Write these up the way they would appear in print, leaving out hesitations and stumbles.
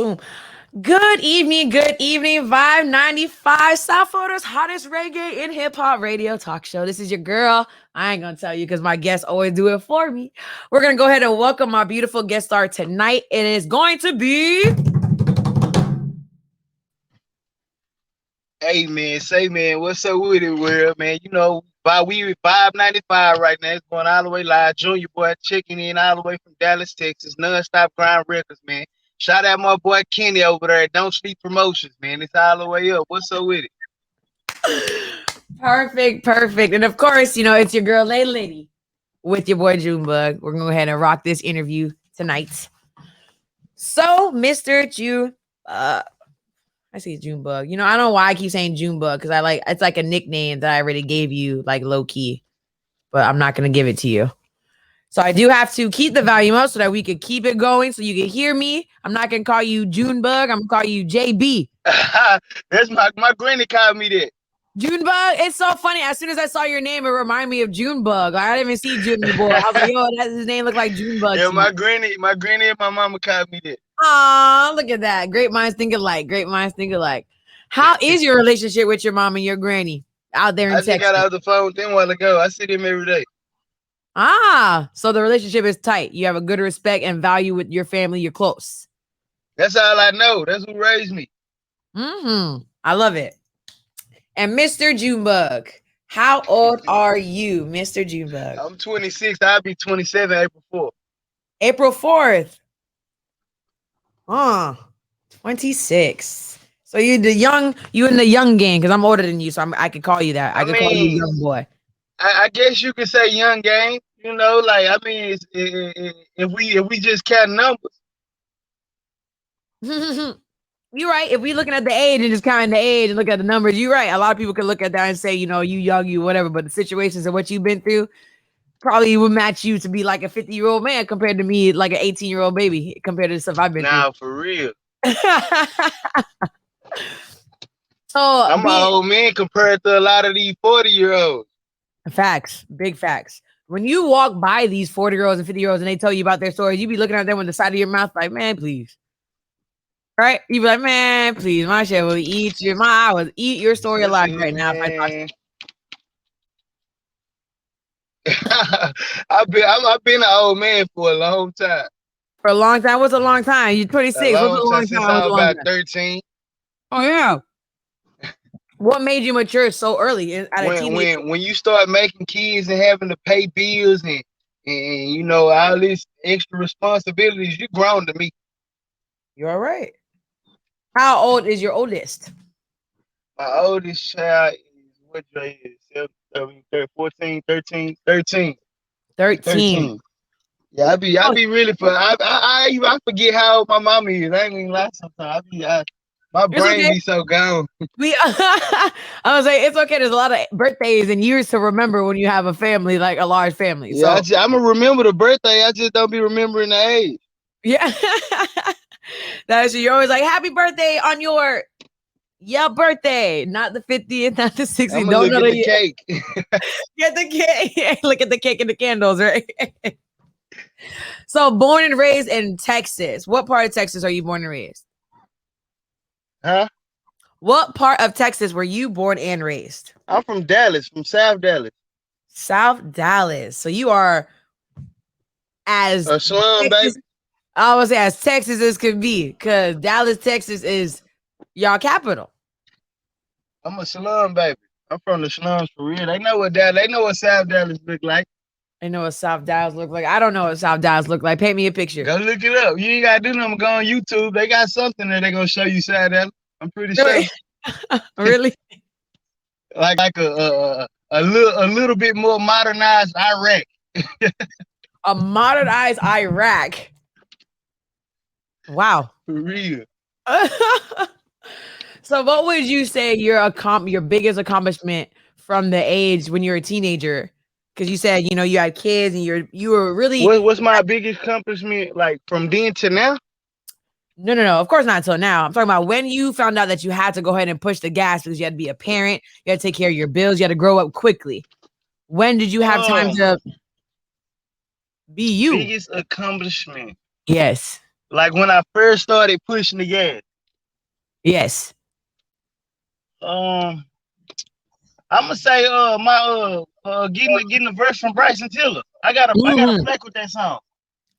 Boom. Good evening, VIBE95, South Florida's hottest reggae and hip hop radio talk show. This is your girl. I ain't gonna tell you because my guests always do it for me. We're gonna go ahead and welcome my beautiful guest star tonight. It is going to be. Hey man, say man, what's up with it, world, man? You know, we 595 right now. It's going all the way live. Junya boy checking in all the way from Dallas, Texas. Non-stop grind records, man. Shout out my boy Kenny over there. Don't Sleep Promotions, man. It's all the way up. What's up with it? Perfect. And of course, it's your girl Lady with your boy Junebug. We're gonna go ahead and rock this interview tonight. So, Mr. June, I see Junebug. I don't know why I keep saying Junebug because it's like a nickname that I already gave you, like low key, but I'm not gonna give it to you. So I do have to keep the volume up so that we could keep it going, so you can hear me. I'm not gonna call you Junebug. I'm gonna call you JB. That's my granny called me that. Junebug. It's so funny. As soon as I saw your name, it reminded me of Junebug. I didn't even see Junebug. I was like, yo, his name looked like Junebug. Yeah, my granny and my mama called me that. Aw, look at that. Great minds think alike. How is your relationship with your mom and your granny out there in Texas? I just got out the phone with them a while ago. I see them every day. So the relationship is tight. You have a good respect and value with your family. You're close. That's all I know. That's who raised me. I love it. And Mr. Junebug, how old are you, Mr. Junebug? I'm 26. I'll be 27 April 4th. April 4th. 26. So you in the young gang, because I'm older than you, so I could call you that. I could call you young boy. I guess you could say young gang. If we just count numbers. You're right. If we looking at the age and just counting the age and look at the numbers, you're right. A lot of people could look at that and say, you young, you whatever. But the situations and what you've been through probably would match you to be like a 50-year-old man compared to me, like an 18-year-old baby compared to the stuff I've been through. Nah, for real. So I'm an old man compared to a lot of these 40-year-olds. Facts. Big facts. When you walk by these 40-year-olds and 50-year-olds and they tell you about their stories, you be looking at them with the side of your mouth like, man, please. Right? You be like, man, please, my shit will eat your story alive right now. I've been an old man for a long time. For a long time? What's a long time? You're 26. What's a long time? Since I was about 13. Oh, yeah. What made you mature so early? When you start making kids and having to pay bills and all these extra responsibilities, you're grown to me. You're all right. How old is your oldest? My oldest child is what grade is 14, 13. 13. Yeah, I be really I forget how old my mama is. I ain't even lie sometimes. My brain be so gone. I was like, it's okay. There's a lot of birthdays and years to remember when you have a family, like a large family. Yeah, so I'm gonna remember the birthday. I just don't be remembering the age. Yeah. That's you're always like, happy birthday on your birthday, not the 50th, not the 60th. I'm gonna look at the cake. Get the cake. Look at the cake and the candles, right? So born and raised in Texas. What part of Texas are you born and raised? Huh? What part of Texas were you born and raised? I'm from Dallas, from South Dallas. South Dallas. So you are as a slum, baby. I would say as Texas as could be, because Dallas, Texas is y'all capital. I'm a slum, baby. I'm from the slums for real. They know what South Dallas look like. They know what South Dallas look like. I don't know what South Dallas look like. Paint me a picture. Go look it up. You ain't gotta do nothing. Go on YouTube. They got something that they're gonna show you South Dallas. I'm pretty sure. Really? like a little bit more modernized Iraq. A modernized Iraq. Wow. For real. So what would you say your biggest accomplishment from the age when you're a teenager? Because you said, you had kids and you were really... What's my biggest accomplishment, like, from then to now? No. Of course not until now. I'm talking about when you found out that you had to go ahead and push the gas because you had to be a parent, you had to take care of your bills, you had to grow up quickly. When did you have time to be you? Biggest accomplishment. Yes. Like when I first started pushing the gas. Yes. Um, I'm gonna say my getting the verse from Bryson Tiller. I got a Mhm. plaque with that song.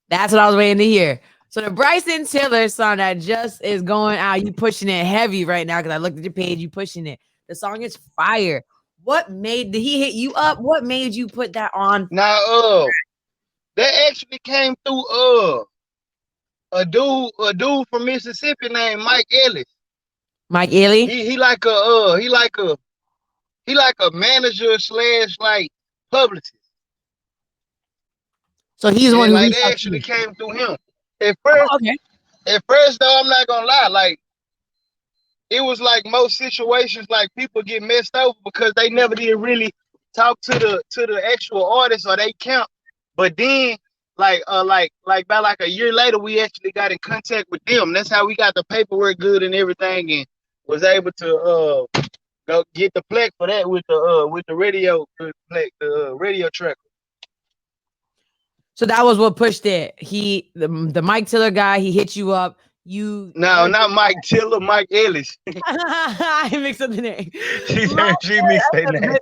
That's what I was waiting to hear. So the Bryson Tiller song that just is going out, you pushing it heavy right now because I looked at your page, you pushing it. The song is fire. What made did he hit you up? What made you put that on? Now that actually came through a dude from Mississippi named Mike Ellis. Mike Ely? He like a manager slash like publicist. So he's the one And who like reached they out to actually you. came through him. At first, Oh, okay. at first though, I'm not gonna lie, like it was like most situations, like people get messed over because they never did really talk to the actual artist or they camp. But then, like about like a year later, we actually got in contact with them. That's how we got the paperwork good and everything, and was able to go get the plaque for that with the radio plaque, the radio track. So that was what pushed it. The Mike Tiller guy, he hit you up. You No, heard not Mike Tiller, Mike Ellis. I mixed up the name. She mixed their names.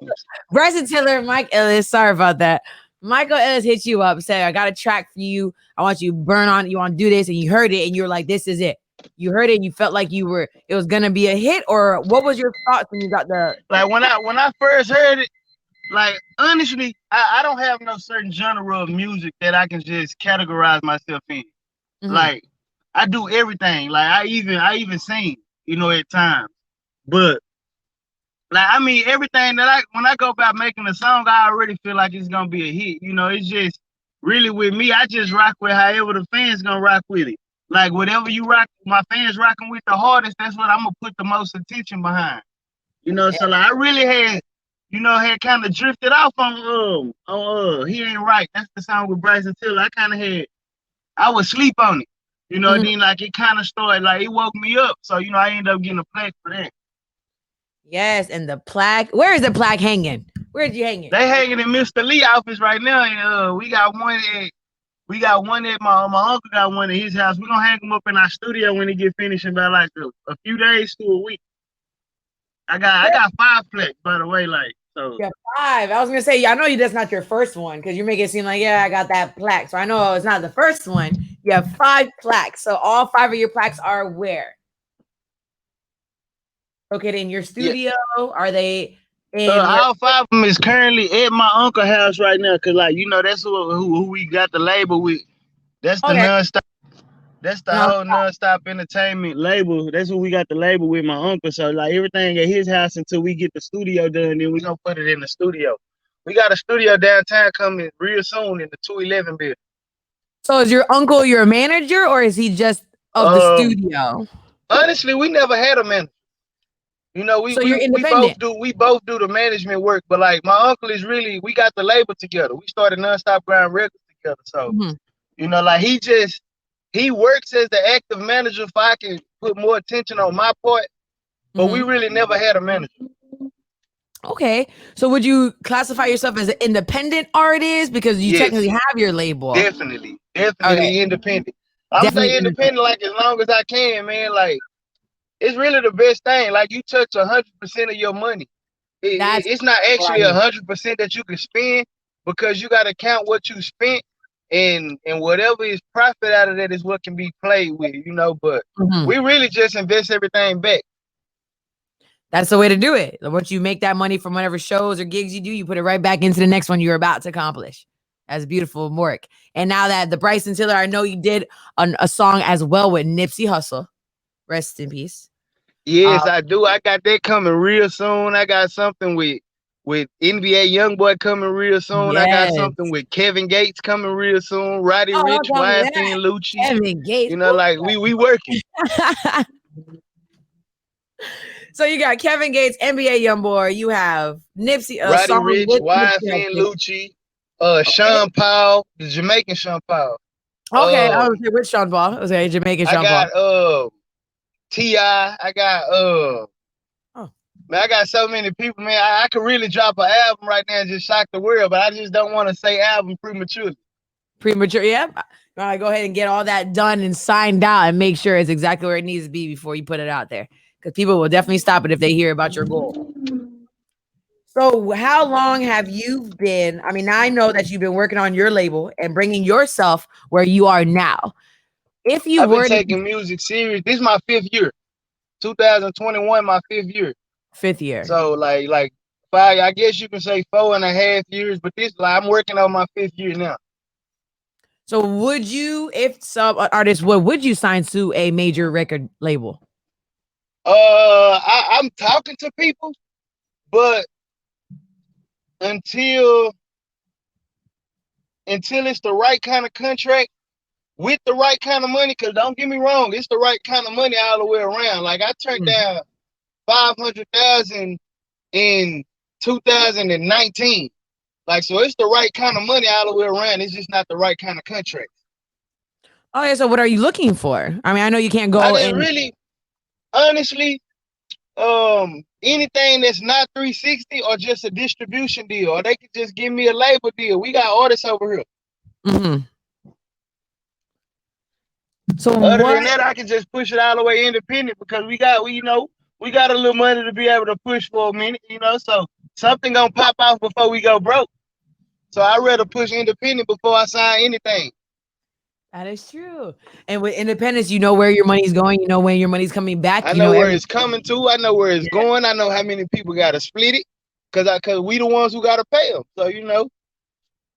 Bryson Tiller, Mike Ellis. Sorry about that. Michael Ellis hit you up, said, I got a track for you. I want you to burn on, you want to do this, and you heard it, and you were like, this is it. You heard it, and you felt like it was gonna be a hit, or what was your thoughts when you got the Like when I first heard it, like honestly, I don't have no certain genre of music that I can just categorize myself in. Mhm. Like I do everything. Like I even sing, at times. But like I mean everything that when I go about making a song, I already feel like it's gonna be a hit. It's just really with me, I just rock with however the fans gonna rock with it. Like whatever you rock, my fans rocking with the hardest, that's what I'm gonna put the most attention behind. So like I really had kind of drifted off on He Ain't Right. That's the song with Bryson Tiller. I was sleep on it. Mhm. Then like it kind of started like it woke me up. So I ended up getting a plaque for that. Yes, and the plaque. Where is the plaque hanging? Where did you hang it? They hanging in Mr. Lee office right now, and we got one at my uncle got one at his house. We're gonna hang them up in our studio when he get finished in about like a few days to a week. I got 5 plaques, by the way, like so. Yeah, 5. I was gonna say, I know that's not your first one because you make it seem like, yeah, I got that plaque. So I know it's not the first one. You have 5 plaques. So all 5 of your plaques are where? Located in your Yeah. studio? Are they in your All 5 of them is currently at my uncle's house right now, cause like that's who we got the label with. That's the okay? nonstop. That's the No. whole nonstop entertainment label. That's what we got the label with my uncle. So like everything at his house until we get the studio done, then we gonna put it in the studio. We got a studio downtown coming real soon in the 211 building. So is your uncle your manager or is he just of the Um, studio? honestly, we never had a manager. We, So we you're we both independent. do the management work, but like my uncle is really we got the label together. We started Nonstop Grind Records together. So, Mhm. like he works as the active manager if I can put more attention on my part, but we Mhm. really never had a manager. Okay. So would you classify yourself as an independent artist because you Yes, technically have your label? definitely. Okay. Definitely independent. I'm say Definitely independent. independent like as long as I can, man. Like it's really the best thing. Like you touch 100% of your money. That's It's not what I actually mean. 100% that you can spend because you got to count what you spent and whatever is profit out of that is what can be played with, But Mhm. we really just invest everything back. That's the way to do it. Once you make that money from whatever shows or gigs you do, you put it right back into the next one you're about to accomplish. That's beautiful work. And now that the Bryson Tiller, I know you did a song as well with Nipsey Hussle. Rest in peace. Yes, I do. I got that coming real soon. I got something with NBA YoungBoy coming real soon. I got Yes. something with Kevin Gates coming real soon. Roddy Oh, don't Rich, tell me YFN that. Lucci. Kevin Gates. Like we working. So you got Kevin Gates, NBA YoungBoy. You have Nipsey, a Roddy song Rich, with Nipsey YFN Hussle. Lucci, Okay. Sean Paul, the Jamaican Sean Paul. Okay, I was here with Sean Paul. I was like Jamaican I Sean Paul. got T.I. I got Oh. man, I got so many people, man. I could really drop an album right now and just shock the world, but I just don't want to say album prematurely. Premature, yeah. All right, go ahead and get all that done and signed out and make sure it's exactly where it needs to be before you put it out there. Because people will definitely stop it if they hear about your goal. So, how long have you been? I mean, I know that you've been working on your label and bringing yourself where you are now. If you I've been were to taking music serious. This is my 5th year. 2021, my 5th year. 5th year. So like 5, I guess you can say 4.5 years, but this like I'm working on my 5th year now. So would you, if some artist would you sign to a major record label? I'm talking to people, but until it's the right kind of contract with the right kind of money, because don't get me wrong, it's the right kind of money all the way around. Like I turned down 500,000 in 2019. Like, so it's the right kind of money all the way around. It's just not the right kind of contract. Oh yeah. So what are you looking for? I mean, I know you can't go. I didn't really, honestly, anything that's not 360 or just a distribution deal, or they could just give me a label deal. We got artists over here. Mm-hmm. So other than that, I can just push it all the way independent because we got a little money to be able to push for a minute, so something gonna pop off before we go broke. So I'd rather push independent before I sign anything. That is true. And with independence, you know where your money's going. You know when your money's coming back. I know where it's coming to. I know where it's going. I know how many people got to split it because we the ones who got to pay them. So,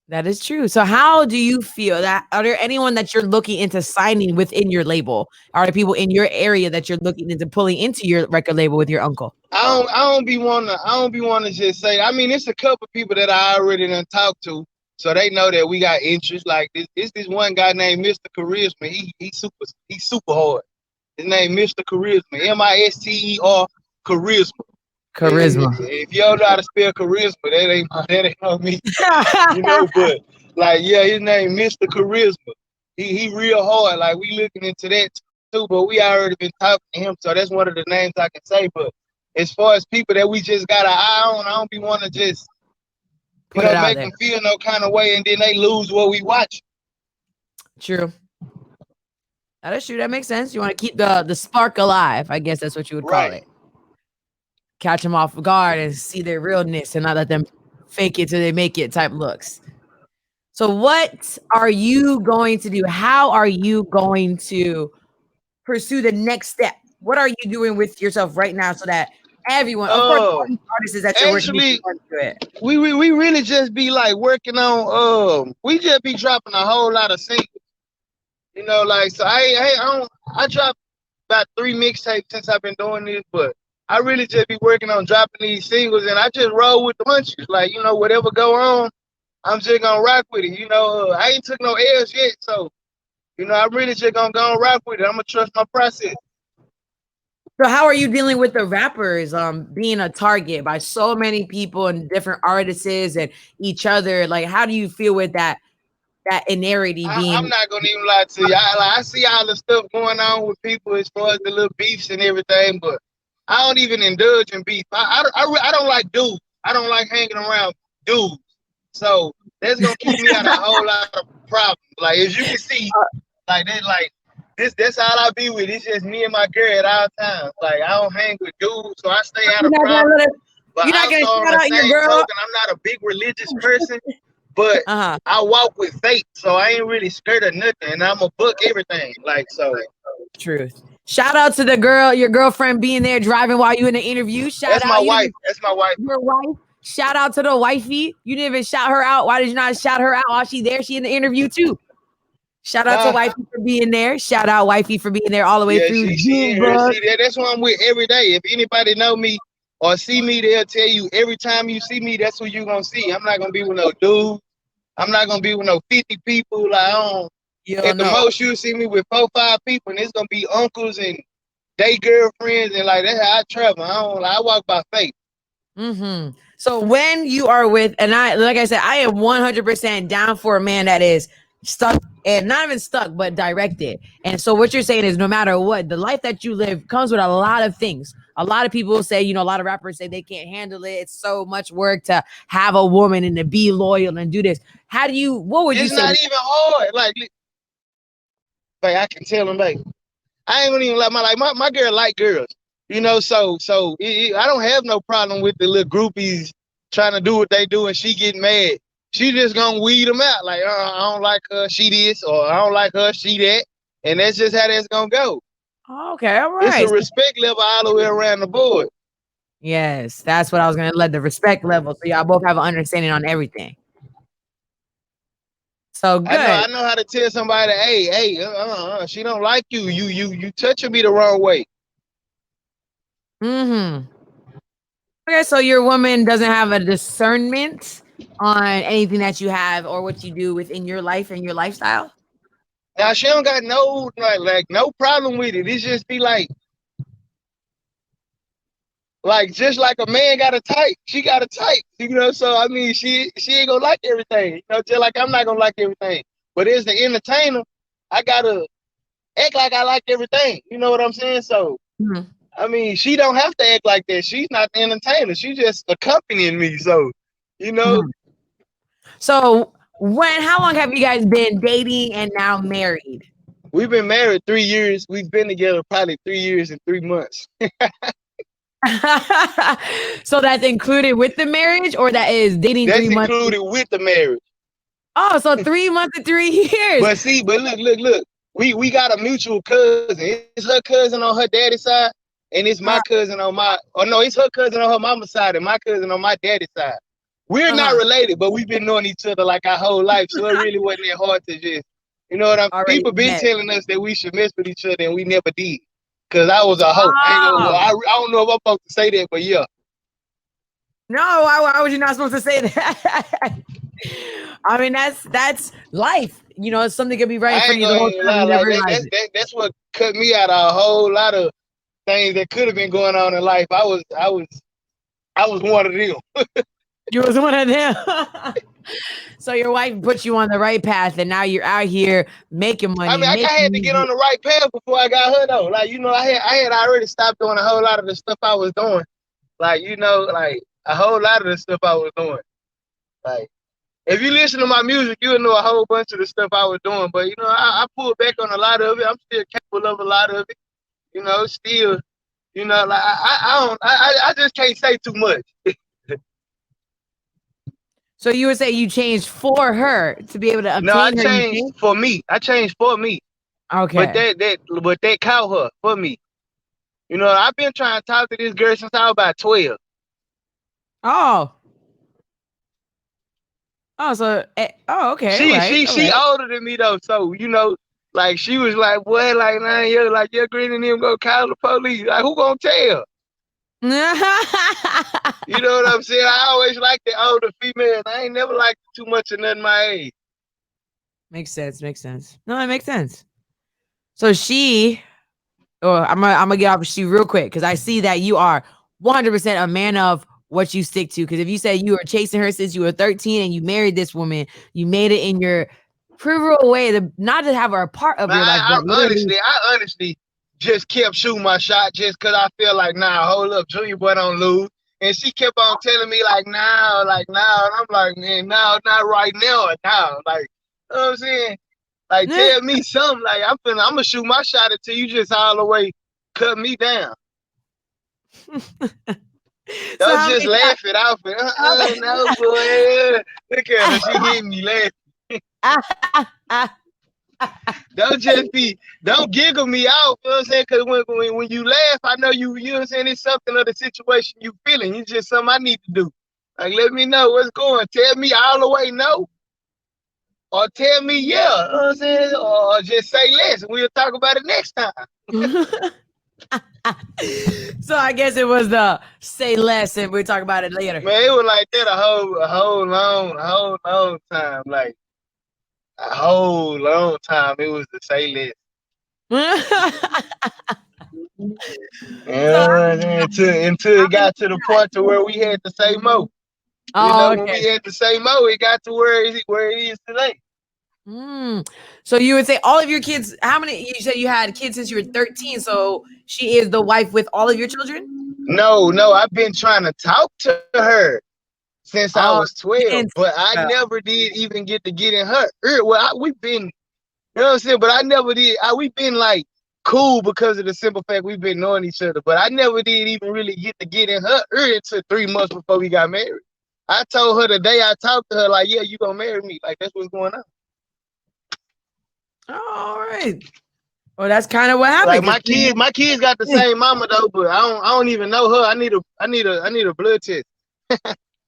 That is true. So how do you feel that? Are there anyone that you're looking into signing within your label? Are there people in your area that you're looking into pulling into your record label with your uncle? I don't be wanting to just say. I mean, it's a couple people that I already done talked to, so they know that we got interest. Like this one guy named Mr. Charisma. He's super hard. His name Mr. Charisma. Mister Charisma. Charisma. If you don't know how to spell charisma, that ain't on me. But like, yeah, his name Mr. Charisma. He real hard. Like we looking into that too, but we already been talking to him, so that's one of the names I can say. But as far as people that we just got an eye on, I don't be want to just make them feel no kind of way, and then they lose what we watch. True. That is true. That makes sense. You want to keep the spark alive. I guess that's what you would call it. Catch them off guard and see their realness and not let them fake it till they make it type looks. So what are you going to do? How are you going to pursue the next step? What are you doing with yourself right now so that everyone, of course, artists that you're working with, we really just be like working on, we just be dropping a whole lot of singles. So I dropped about 3 mixtapes since I've been doing this, but I really just be working on dropping these singles, and I just roll with the punches. Like, whatever go on, I'm just gonna rock with it. I ain't took no L's yet, so I'm really just gonna go and rock with it. I'm gonna trust my process. So how are you dealing with the rappers being a target by so many people and different artists and each other? Like, how do you feel with that inarity being? I'm not gonna even lie to you. I see all the stuff going on with people as far as the little beefs and everything, but I don't even indulge in beef. I don't like dudes. I don't like hanging around dudes. So that's gonna keep me out of a whole lot of problems. Like, as you can see, that's all I be with. It's just me and my girl at all times. Like, I don't hang with dudes, so I stay out of problems. But you're not gonna shout out your girl. Token, I'm not a big religious person, but I walk with faith, so I ain't really scared of nothing, and I'm a book everything. Like, so. Truth. Shout out to your girlfriend being there driving while you in the interview. That's my wife. That's my wife. Your wife. Shout out to the wifey. You didn't even shout her out. Why did you not shout her out while she there? She in the interview too. Shout out to wifey for being there. Shout out wifey for being there all the way through. That's who I'm with every day. If anybody know me or see me, they'll tell you every time you see me, that's who you gonna see. I'm not gonna be with no dude. I'm not gonna be with no 50 people. Like, at the most you see me with 4, 5 people, and it's gonna be uncles and they girlfriends, and like that's how I travel. I walk by faith. Mm-hmm. So when you are with, and like I said, I am 100% down for a man that is stuck, and not even stuck, but directed. And so what you're saying is, no matter what, the life that you live comes with a lot of things. A lot of people say, a lot of rappers say they can't handle it. It's so much work to have a woman and to be loyal and do this. What would you say? It's not even hard. Like, Like I can tell them, like I ain't gonna even like my girl like girls, you know. So I don't have no problem with the little groupies trying to do what they do, and she getting mad. She just gonna weed them out. Like I don't like her, she this, or I don't like her, she that, and that's just how that's gonna go. Okay, all It's a right. respect level all the way around the board. Yes, that's what I was gonna let the respect level. So y'all both have an understanding on everything. So good. I know how to tell somebody, hey, she don't like you. You touching me the wrong way. Mm-hmm. Okay, so your woman doesn't have a discernment on anything that you have or what you do within your life and your lifestyle. Now she don't got no like no problem with it. It's just be like just like a man got a type, she got a type, you know. So I mean, she ain't gonna like everything, you know. Just like I'm not gonna like everything, but as the entertainer, I gotta act like I like everything. You know what I'm saying? So Mm-hmm. I mean, she don't have to act like that. She's not the entertainer. She's just accompanying me. So you know, Mm-hmm. So how long have you guys been dating and now married? we've been married 3 years. We've been together probably 3 years and 3 months. So that's included with the marriage, or that is dating That's 3 months? included with the marriage. Oh, so 3 months and 3 years. But see, but look. We got a mutual cousin. It's her cousin on her daddy's side, and it's my cousin on my. Oh no, it's her cousin on her mama's side, and my cousin on my daddy's side. We're not related, but we've been knowing each other like our whole life, so it really wasn't that hard to just, you know what I'm. Already People been met. telling us that we should mess with each other, and we never did, cause I was a hoe. Oh. I don't know if I'm supposed to say that, but yeah. No, why was you not supposed to say that? I mean, that's life. You know, something could be right in I front of ain't you the whole gonna time. lie, You never like realize it. that's what cut me out of a whole lot of things that could have been going on in life. I was one of them. You was one of them. So your wife put you on the right path, and now you're out here making I money, mean, I making had to get music. on the right path before I got her though. Like, you know, I had already stopped doing a whole lot of the stuff I was doing. Like, you know, like a whole lot of the stuff I was doing. Like, if you listen to my music, you'll know a whole bunch of the stuff I was doing. But you know, I pulled back on a lot of it. I'm still capable of a lot of it. You know, still, you know, like I just can't say too much. So you would say you changed for her to be able to No, I obtain her. You changed changed? for me. I changed for me. But Okay. that caught her for me. You know, I've been trying to talk to this girl since I was about 12. Oh. Oh, so okay, all right, all She right. older than me though, so you know, like she was like, boy, like man, you're like your green and them go call the police. Like who gonna tell? You know what I'm saying? I always like the older females. I ain't never liked too much of nothing my age. Makes sense. Makes sense. No, it makes sense. So she, oh, I'm gonna get off of she real quick because I see that you are 100% a man of what you stick to. Because if you say you were chasing her since you were 13 and you married this woman, you made it in your pivotal way to not to have her a part of Man, your life, but literally. I honestly just kept shooting my shot just cause I feel like, nah, hold up, Junior boy don't lose. And she kept on telling me like, now, like now, and I'm like, man, now, not right now, now, like, you know what I'm saying? Like, tell me something. Like, I'm gonna shoot my shot until you just all the way cut me down. So Don't how just many laugh it off. No, boy. Look at her. She hitting me laughing. Don't giggle me out. You know what I'm saying? Because when you laugh, I know you know what I'm saying? It's something of the situation you feeling. It's just something I need to do. Like, let me know what's going. Tell me all the way no. Or tell me yeah. You know what I'm saying? Or just say less. We'll talk about it next time. So I guess it was the say less and we'll talk about it later. Man, it was like that a whole long time. Like a whole long time. It was the say less. So Until how it many got to the point to where we had to say more. You know, when okay. we had to say more, it got to where it is today. So you would say all of your kids, how many you said you had kids since you were 13, so she is the wife with all of your children? No, I've been trying to talk to her since I Oh, was 12, since but I never did even get to get in her ear. Well, we've been You know what I'm saying? But I never did. We been like cool because of the simple fact we've been knowing each other. But I never did even really get in her ear until 3 months before we got married. I told her the day I talked to her, like, yeah, you gonna marry me. Like, that's what's going on. All right. Well, that's kind of what happened. Like my kids got the same mama though, but I don't even know her. I need a blood test.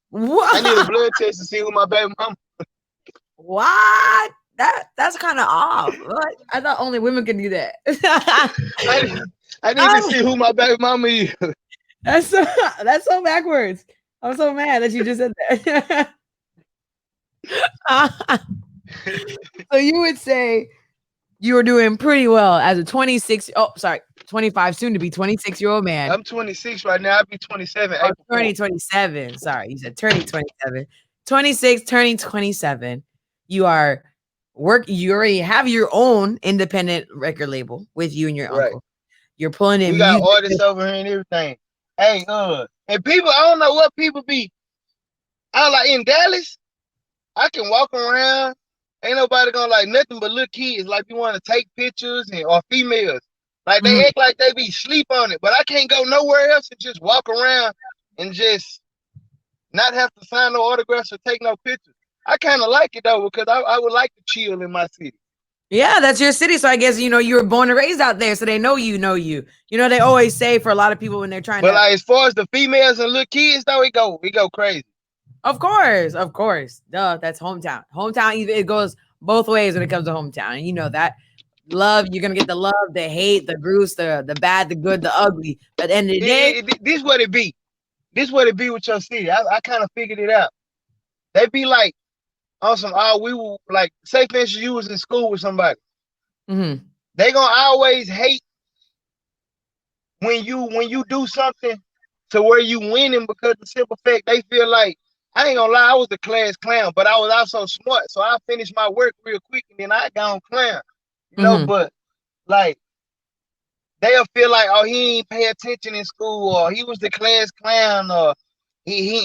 What? I need a blood test to see who my baby mama. What? That's kind of off. What? I thought only women could do that. I need to see who my baby mama is. That's so backwards. I'm so mad that you just said that. So you would say you were doing pretty well as a 25, soon to be 26-year-old man. I'm 26 right now. I'll be 27. Oh, turning 27. Sorry, you said turning 27. 26, turning 27. You already have your own independent record label with you and your uncle. You're pulling in. We got artists over here and everything. Hey, and people, I don't know what people be. I like in Dallas, I can walk around. Ain't nobody gonna like nothing but little kids. Like you want to take pictures or females. Like they act like they be sleep on it, but I can't go nowhere else and just walk around and just not have to sign no autographs or take no pictures. I kind of like it though because I would like to chill in my city. Yeah, that's your city. So I guess you were born and raised out there, so they know you. You know they always say for a lot of people when they're trying to. But like as far as the females and little kids though, it go crazy. Of course. Duh, that's hometown. Hometown, it goes both ways when it comes to hometown. And you know that. Love, you're gonna get the love, the hate, the grues, the bad, the good, the ugly. But at the end of the day, this what it be. This what it be with your city. I kind of figured it out. They be like, awesome. We will like say for instance you was in school with somebody. Mm-hmm. They gonna always hate when you do something to where you winning because the simple fact they feel like I ain't gonna lie, I was the class clown, but I was also smart, so I finished my work real quick and then I got on clown, you know. But like they'll feel like, oh, he ain't pay attention in school, or he was the class clown, or he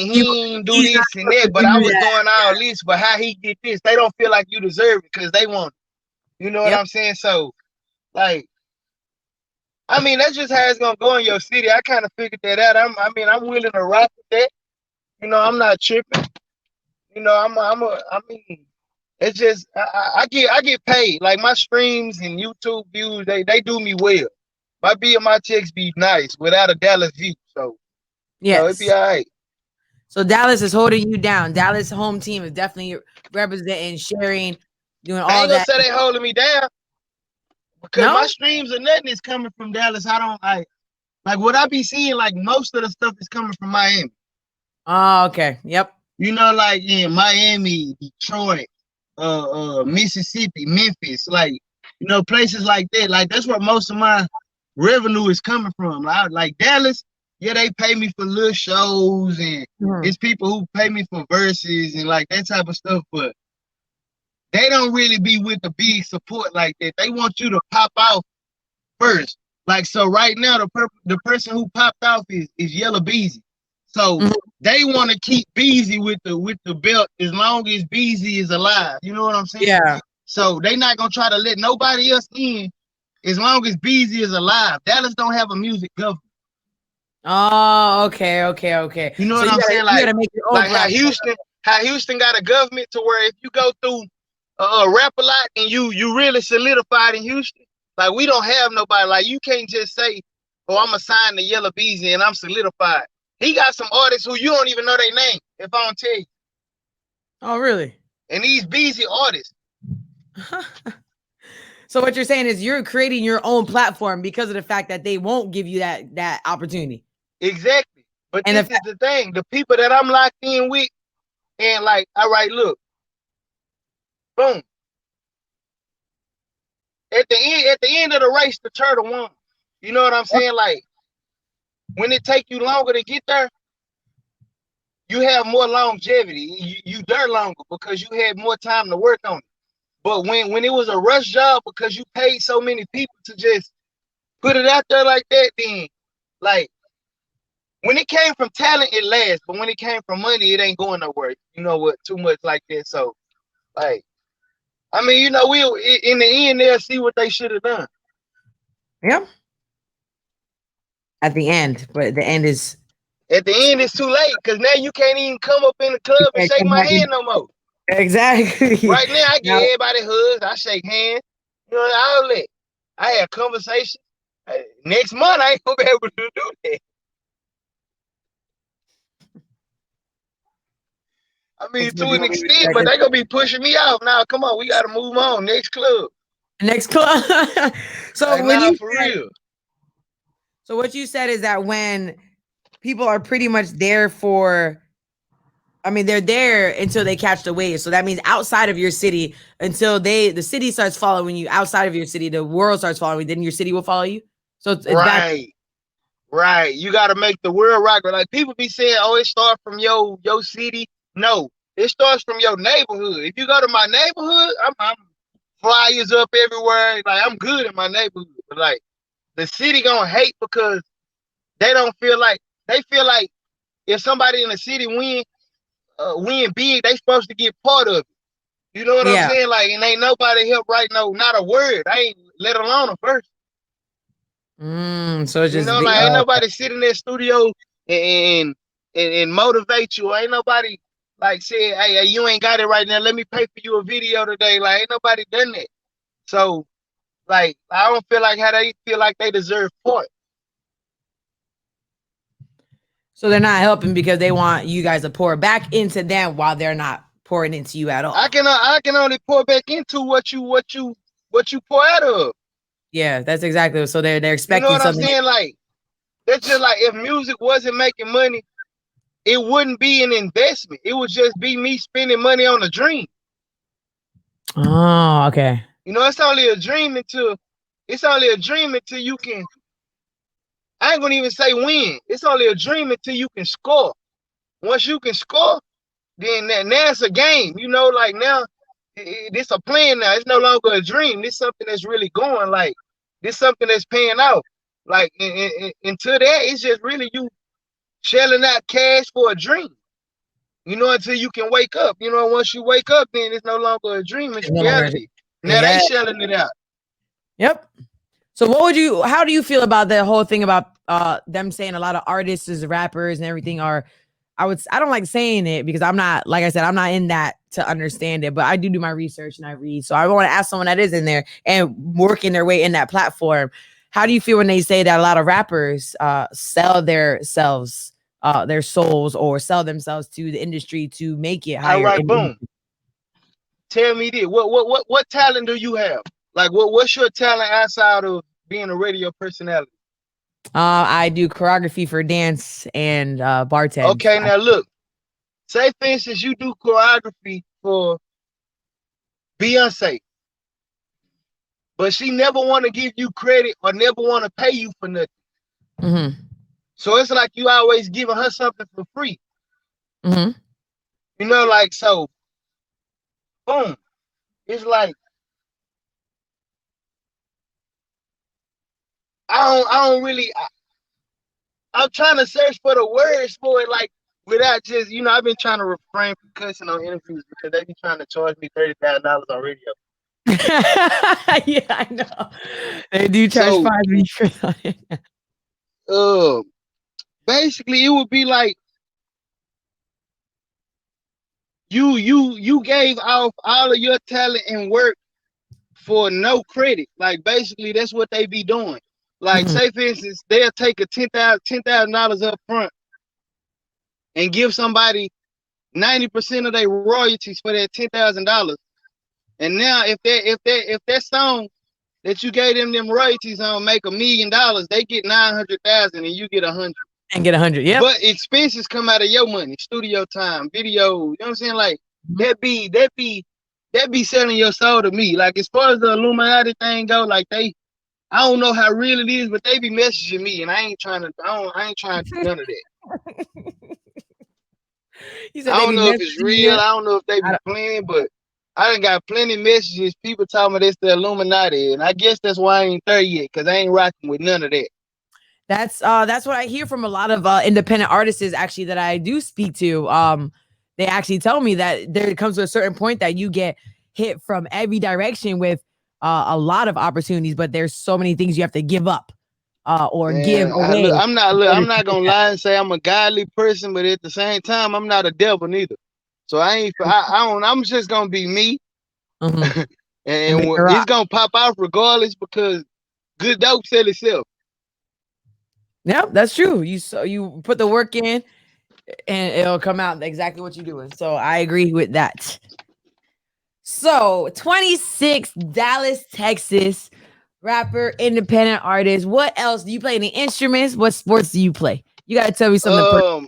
ain't do this and that, but I was doing all this, but how he get this? They don't feel like you deserve it because they want it. You know what I'm saying? So, like, I mean, that's just how it's gonna go in your city. I kind of figured that out. I'm willing to rock with that. You know, I'm not tripping. You know, I mean, it's just I get paid. Like my streams and YouTube views, they do me well. My BMI checks be nice without a Dallas view. So it be all right. So Dallas is holding you down. Dallas home team is definitely representing, sharing, doing all that. I ain't gonna say they holding me down because my streams or nothing is coming from Dallas. I don't like what I be seeing. Like most of the stuff is coming from Miami. Oh, okay. Yep. You know, like in Miami, Detroit, Mississippi, Memphis, like, you know, places like that. Like that's where most of my revenue is coming from. Like Dallas, yeah, they pay me for little shows and it's people who pay me for verses and like that type of stuff, but they don't really be with the big support like that. They want you to pop out first. Like, so right now, the person who popped off is Yellow Beezy. So they want to keep Beezy with the belt as long as Beezy is alive. You know what I'm saying? Yeah. So they not gonna try to let nobody else in as long as Beezy is alive. Dallas don't have a music government. Oh, okay. You know what I'm saying? Like, how Houston got a government to where if you go through rap a lot and you really solidified in Houston, like we don't have nobody. Like you can't just say, "Oh, I'm gonna sign the Yellow Beezy and I'm solidified." He got some artists who you don't even know their name, if I don't tell you. Oh, really? And these Beezy artists. So what you're saying is you're creating your own platform because of the fact that they won't give you that opportunity. Exactly. But this is the thing. The people that I'm locked in with, and like, all right, look. Boom. At the end of the race, the turtle won. You know what I'm saying? Like, when it take you longer to get there, you have more longevity. You there longer because you had more time to work on it. But when it was a rush job because you paid so many people to just put it out there like that, then like when it came from talent, it lasts. But when it came from money, it ain't going nowhere. You know what? Too much like that. So like I mean, you know, we'll in the end they'll see what they should have done. Yeah. At the end, but the end is At the end, it's too late because now you can't even come up in the club and shake my hand no more. exactly. Right now, I give Now, everybody hugs. I shake hands. You know, all that. I have conversations. Next month, I ain't gonna be able to do that. I mean, next to month you an won't be extent, but respected. they gonna be pushing me off. Now, come on, we gotta move on. Next club. Next club. So Like, when nah, you for said, real. so what you said is that when people are pretty much there for, I mean, they're there until they catch the wave. So that means outside of your city, until the city starts following you. Outside of your city, the world starts following. Then your city will follow you. So it's back. Right. Right. You gotta make the world rock. Like people be saying, oh, it starts from your city. No, it starts from your neighborhood. If you go to my neighborhood, I'm flyers up everywhere. Like I'm good in my neighborhood. But like the city gonna hate because they don't feel like they feel like if somebody in the city win big, they supposed to get part of it. You know what I'm Yeah. saying? Like, and ain't nobody help right no, not a word. I ain't let alone a verse. So it's You just know, like ain't nobody sit in that studio and and motivate you. Ain't nobody like say, hey, you ain't got it right now. Let me pay for you a video today. Like ain't nobody done that. So like I don't feel like how they feel like they deserve part. so they're not helping because they want you guys to pour back into them while they're not pouring into you at all. I can only pour back into what you pour out of. Yeah, that's exactly. So they're You know expecting what I'm something. saying? Like that's just like if music wasn't making money, it wouldn't be an investment. It would just be me spending money on a dream. Oh, okay. You know, it's only a dream until you can. I ain't gonna even say win. It's only a dream until you can score. Once you can score, then now it's a game. You know, like now it's a plan now. It's no longer a dream. It's something that's really going. Like this something that's paying out. Like until that, it's just really you shelling out cash for a dream. You know, until you can wake up. You know, once you wake up, then it's no longer a dream. It's It's no longer. reality. Now they Yeah. shelling it out. Yep. So how do you feel about the whole thing about them saying a lot of artists, rappers and everything are, I don't like saying it because I'm not, like I said, I'm not in that to understand it, but I do my research and I read. So I want to ask someone that is in there and working their way in that platform. How do you feel when they say that a lot of rappers sell their selves, their souls, or sell themselves to the industry to make it All higher? right, boom. Tell me this. What talent do you have? Like what's your talent outside of being a radio personality? I do choreography for dance and bartend. Okay, now look. Say for instance you do choreography for Beyonce, but she never want to give you credit or never want to pay you for nothing. Mm-hmm. So it's like you always giving her something for free. Mm-hmm. You know, like so. Boom. It's like I don't really. I'm trying to search for the words for it, like without just I've been trying to refrain from cussing on interviews because they be trying to charge me $30,000 on radio. Yeah, I know. They do charge So 5 for that. uh basically it would be like you gave off all of your talent and work for no credit. Like basically that's what they be doing. Like Mhm. say for instance, they'll take a $10,000 up front and give somebody 90% of their royalties for that $10,000. And now if that song that you gave them royalties on make $1,000,000, they get 900,000 and you get 100. And get 100. Yep. But expenses come out of your money, studio time, video. You know what I'm saying? Like Mhm. that be selling your soul to me. Like as far as the Illuminati thing go, like I don't know how real it is, but they be messaging me, and I ain't trying to do none of that. You I said they don't be know if it's messaging real. you. I don't know if they I be don't- playing, but I done got plenty of messages. People telling me this the Illuminati, and I guess that's why I ain't there yet, cause I ain't rocking with none of that. That's what I hear from a lot of independent artists actually that I do speak to. They actually tell me that there comes to a certain point that you get hit from every direction with a lot of opportunities, but there's so many things you have to give up or give Man, away. I'm not gonna lie and say I'm a godly person, but at the same time, I'm not a devil neither. So I don't. I'm just gonna be me, Mm-hmm. And and make it it's rock. gonna pop out regardless because good dope sell itself. Yeah, that's true. You put the work in, and it'll come out exactly what you're doing. So I agree with that. So 26, Dallas, Texas, rapper, independent artist. What else? Do you play any instruments? What sports do you play? You gotta tell me something.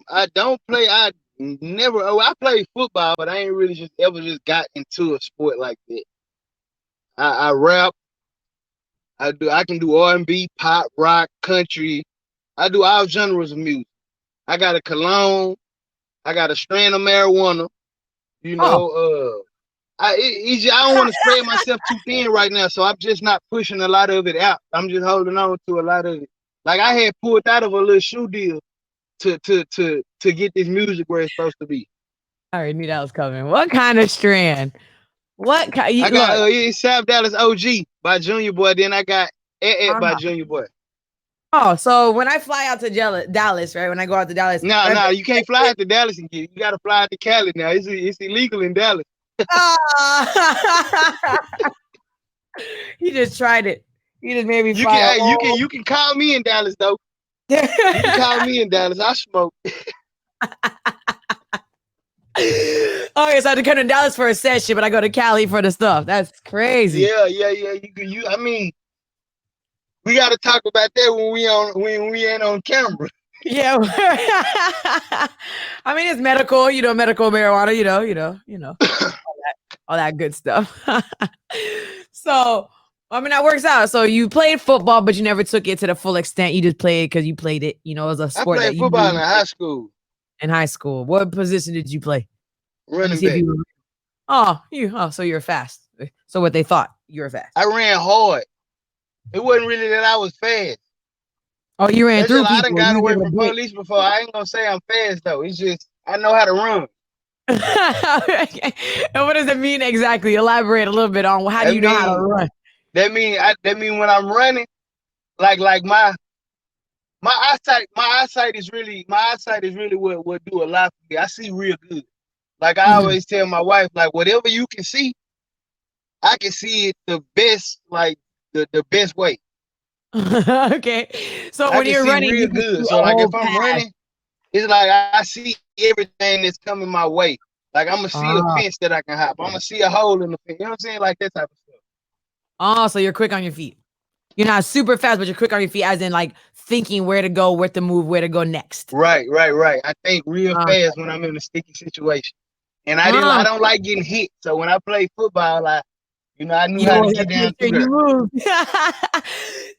I don't play. I never. Oh, I play football, but I ain't really just ever just got into a sport like that. I rap. I can do R&B, pop, rock, country. I do all genres of music. I got a cologne. I got a strand of marijuana. You Oh, know, I don't want to spread myself too thin right now, so I'm just not pushing a lot of it out. I'm just holding on to a lot of it. Like I had pulled out of a little shoe deal to get this music where it's supposed to be. I already knew that was coming. What kind of strand? What kind? I got Look. it's South Dallas OG by Junior Boy. Then I got by Uh-huh. Junior Boy. Oh, so when I fly out to Dallas, right? When I go out to Dallas, No, my no, first you can't fly out to Dallas and get it. You gotta fly out to Cali now. It's illegal in Dallas. Ah! He just tried it. He just made me You fly can a hey, whole. you can call me in Dallas though. You can call me in Dallas. I smoke. Okay, so I had to come to Dallas for a session, but I go to Cali for the stuff. That's crazy. Yeah. You I mean, we gotta talk about that when we ain't on camera. Yeah. I mean, it's medical, medical marijuana, all that good stuff. So, I mean, that works out. So you played football, but you never took it to the full extent. You just played because you played it. It was a I sport that played you football in knew high school, in high school. What position did you play? Let me running see if back. you were. So you're fast. So what they thought you were fast. I ran hard. It wasn't really that I was fast. Oh, you ran That's just through like, I done people. got You away did a from break. police before. I ain't gonna say I'm fast though. It's just I know how to run. Okay. And what does it mean exactly? Elaborate a little bit on how do That you know how to mean run? that mean when I'm running, like my eyesight is really what do a lot for me. I see real good. Like I Mhm. always tell my wife, like whatever you can see, I can see it the best, like the best way. Okay. So I when can you're see running, real you can see good. a So like if whole I'm path. running, it's like I see everything that's coming my way. Like I'm gonna see a Ah. fence that I can hop. I'm gonna see a hole in the fence. You know what I'm saying? Like that type of stuff. Oh, so you're quick on your feet. You're not super fast, but you're quick on your feet, as in like thinking where to go, where to move, where to go next. Right. I think real Uh, fast when I'm in a sticky situation. And I uh, don't like getting hit. So when I play football, I knew you how to always get have to make down sure through you there. move.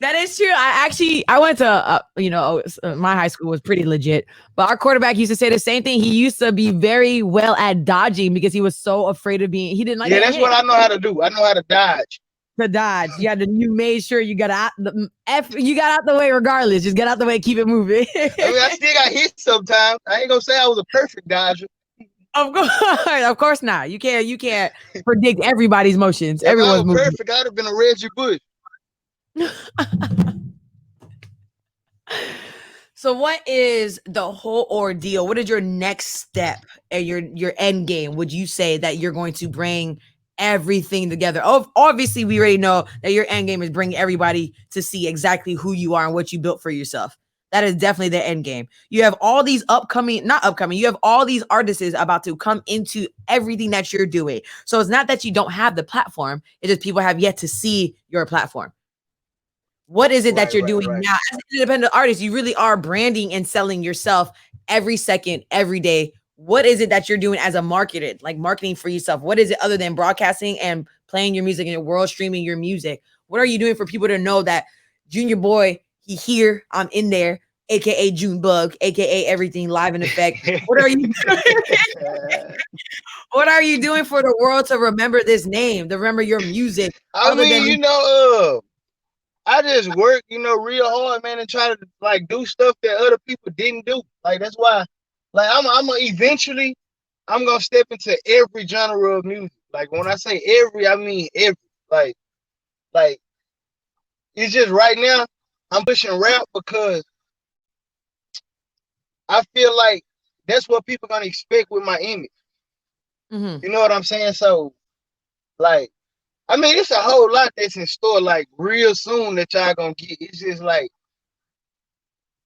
That is true. I went to my high school was pretty legit, but our quarterback used to say the same thing. He used to be very well at dodging because he was so afraid of being. He didn't like Yeah, getting that's what hit. I know how to do. I know how to dodge. To dodge, you made sure you got out you got out the way regardless. Just get out the way, keep it moving. I mean, I still got hit sometimes. I ain't gonna say I was a perfect dodger. Of course not. You can't predict everybody's motions, If I everyone's was movement. perfect, I'd have been a Reggie Bush. So what is the whole ordeal? What is your next step and your end game? Would you say that you're going to bring everything together? Oh, obviously we already know that your end game is bringing everybody to see exactly who you are and what you built for yourself. That is definitely the end game. You have all these not upcoming, you have all these artists about to come into everything that you're doing. So it's not that you don't have the platform, it's just people have yet to see your platform. What is it that you're doing Right. now as an independent artist? You really are branding and selling yourself every second, every day. What is it that you're doing as a marketer, like marketing for yourself? What is it other than broadcasting and playing your music in the world, streaming your music? What are you doing for people to know that Junior Boy, he here, I'm in there, aka June Bug, aka everything live in effect? What are you what are you doing for the world to remember this name, to remember your music, I other mean, than I just work, real hard, man, and try to like do stuff that other people didn't do. Like that's why, like I'm eventually I'm gonna step into every genre of music. Like when I say every, I mean every. Like, like it's just right now I'm pushing rap because I feel like that's what people gonna expect with my image. Mm-hmm. You know what I'm saying? So like, I mean, it's a whole lot that's in store. Like real soon that y'all gonna get. It's just like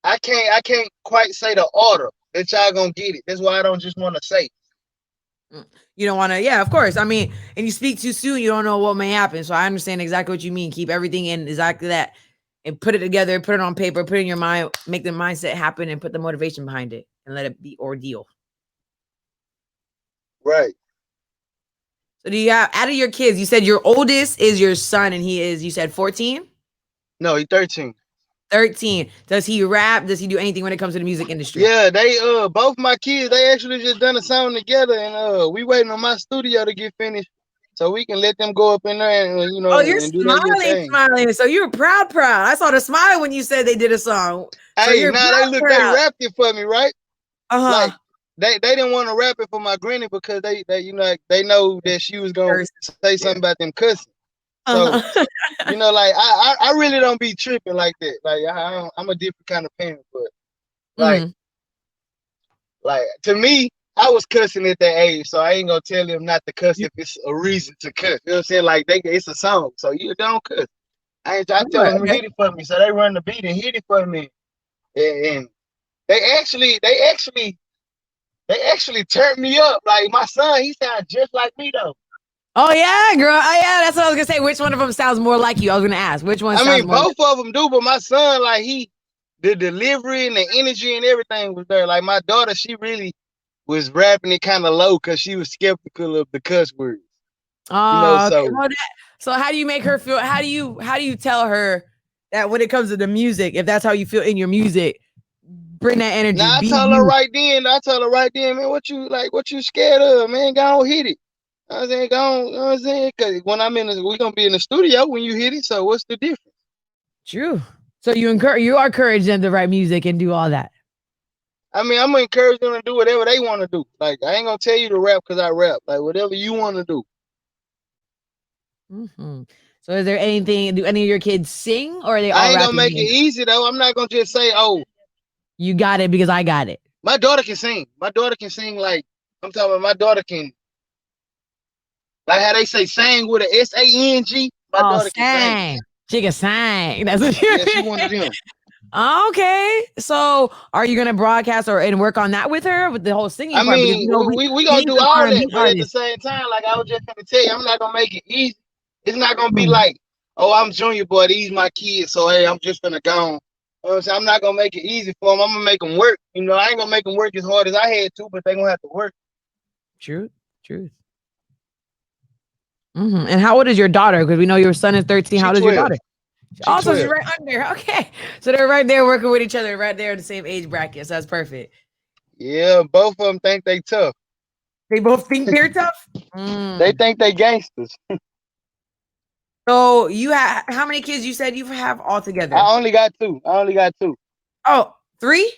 I can't quite say the order that y'all gonna get it. That's why I don't just want to say. You don't want to, yeah, of course. I mean, and you speak too soon, you don't know what may happen. So I understand exactly what you mean. Keep everything in exactly that and put it together, put it on paper, put it in your mind, make the mindset happen and put the motivation behind it and let it be ordeal. Right. So do you have, out of your kids, you said your oldest is your son and he is, you said 14? No, he 13. 13. Does he rap? Does he do anything when it comes to the music industry? Yeah, they both my kids, they actually just done a song together, and we waiting on my studio to get finished so we can let them go up in there and Oh, you're and do their little smiling, thing. smiling. So you were proud, proud. I saw the smile when you said they did a song. So Hey, you're now they proud, look, they proud. rapped it for me, right? Uh-huh. Like they didn't want to rap it for my granny because they they know that she was gonna say something Yeah. about them cussing. So Uh-huh. like I really don't be tripping like that. Like I'm a different kind of parent, but like Mhm. like to me, I was cussing at that age, so I ain't gonna tell them not to cuss You if it's a reason to cuss. You know what I'm saying? Like it's a song, so you don't cuss. I tell right, them to okay. hit it for me, so they run the beat and hit it for me, and they actually turned me up. Like my son, he sounds just like me though. Oh yeah, girl. Oh yeah, that's what I was gonna say. Which one of them sounds more like you? I was gonna ask. Which one I sounds mean, more like both of them do, but my son, like the delivery and the energy and everything was there. Like my daughter, she really was rapping it kind of low because she was skeptical of the cuss words. Oh, okay. So Well, so how do you make her feel? How do you tell her that when it comes to the music, if that's how you feel in your music, bring that energy, now be you. I told her right then, man, what you scared of, man? Go on, hit it. I said, go on, you know what I'm saying? Cause when we're gonna be in the studio when you hit it. So what's the difference? True. So you are encourage them to write music and do all that. I mean, I'm gonna encourage them to do whatever they want to do. Like I ain't gonna tell you to rap because I rap. Like whatever you want to do. Hmm. So is there anything? Do any of your kids sing, or are they I all ain't gonna rapping? make it easy though. I'm not gonna just say, oh, You got it because I got it. my daughter can sing. My daughter can sing like I'm talking about. My daughter can like how they say sing with a SANG. My Oh, daughter can sing. sang. She can sing. That's what you Yeah, she one of them. Okay. So are you gonna broadcast or and work on that with her with the whole singing I part? Because mean, you know we we gonna need do some all that, R&B but at the artists. same time, like I was just gonna tell you, I'm not gonna make it easy. It's not gonna be Mm, like, oh, I'm Junior boy, these my kids, so hey, I'm just gonna go on. You know what I'm saying? I'm not gonna make it easy for them. I'm gonna make them work. You know, I ain't gonna make them work as hard as I had to, but they gonna have to work. truth. Truth. And how old is your daughter? Because we know your son is 13. How She old is your 12. daughter? She Also, she's 12. right under. Okay. So they're right there working with each other, right there in the same age bracket. So that's perfect. Yeah, both of them think they tough. They both think they're tough. They Mm. think they gangsters. So you have how many kids you said you have altogether? I only got two. I only got two. Oh, three?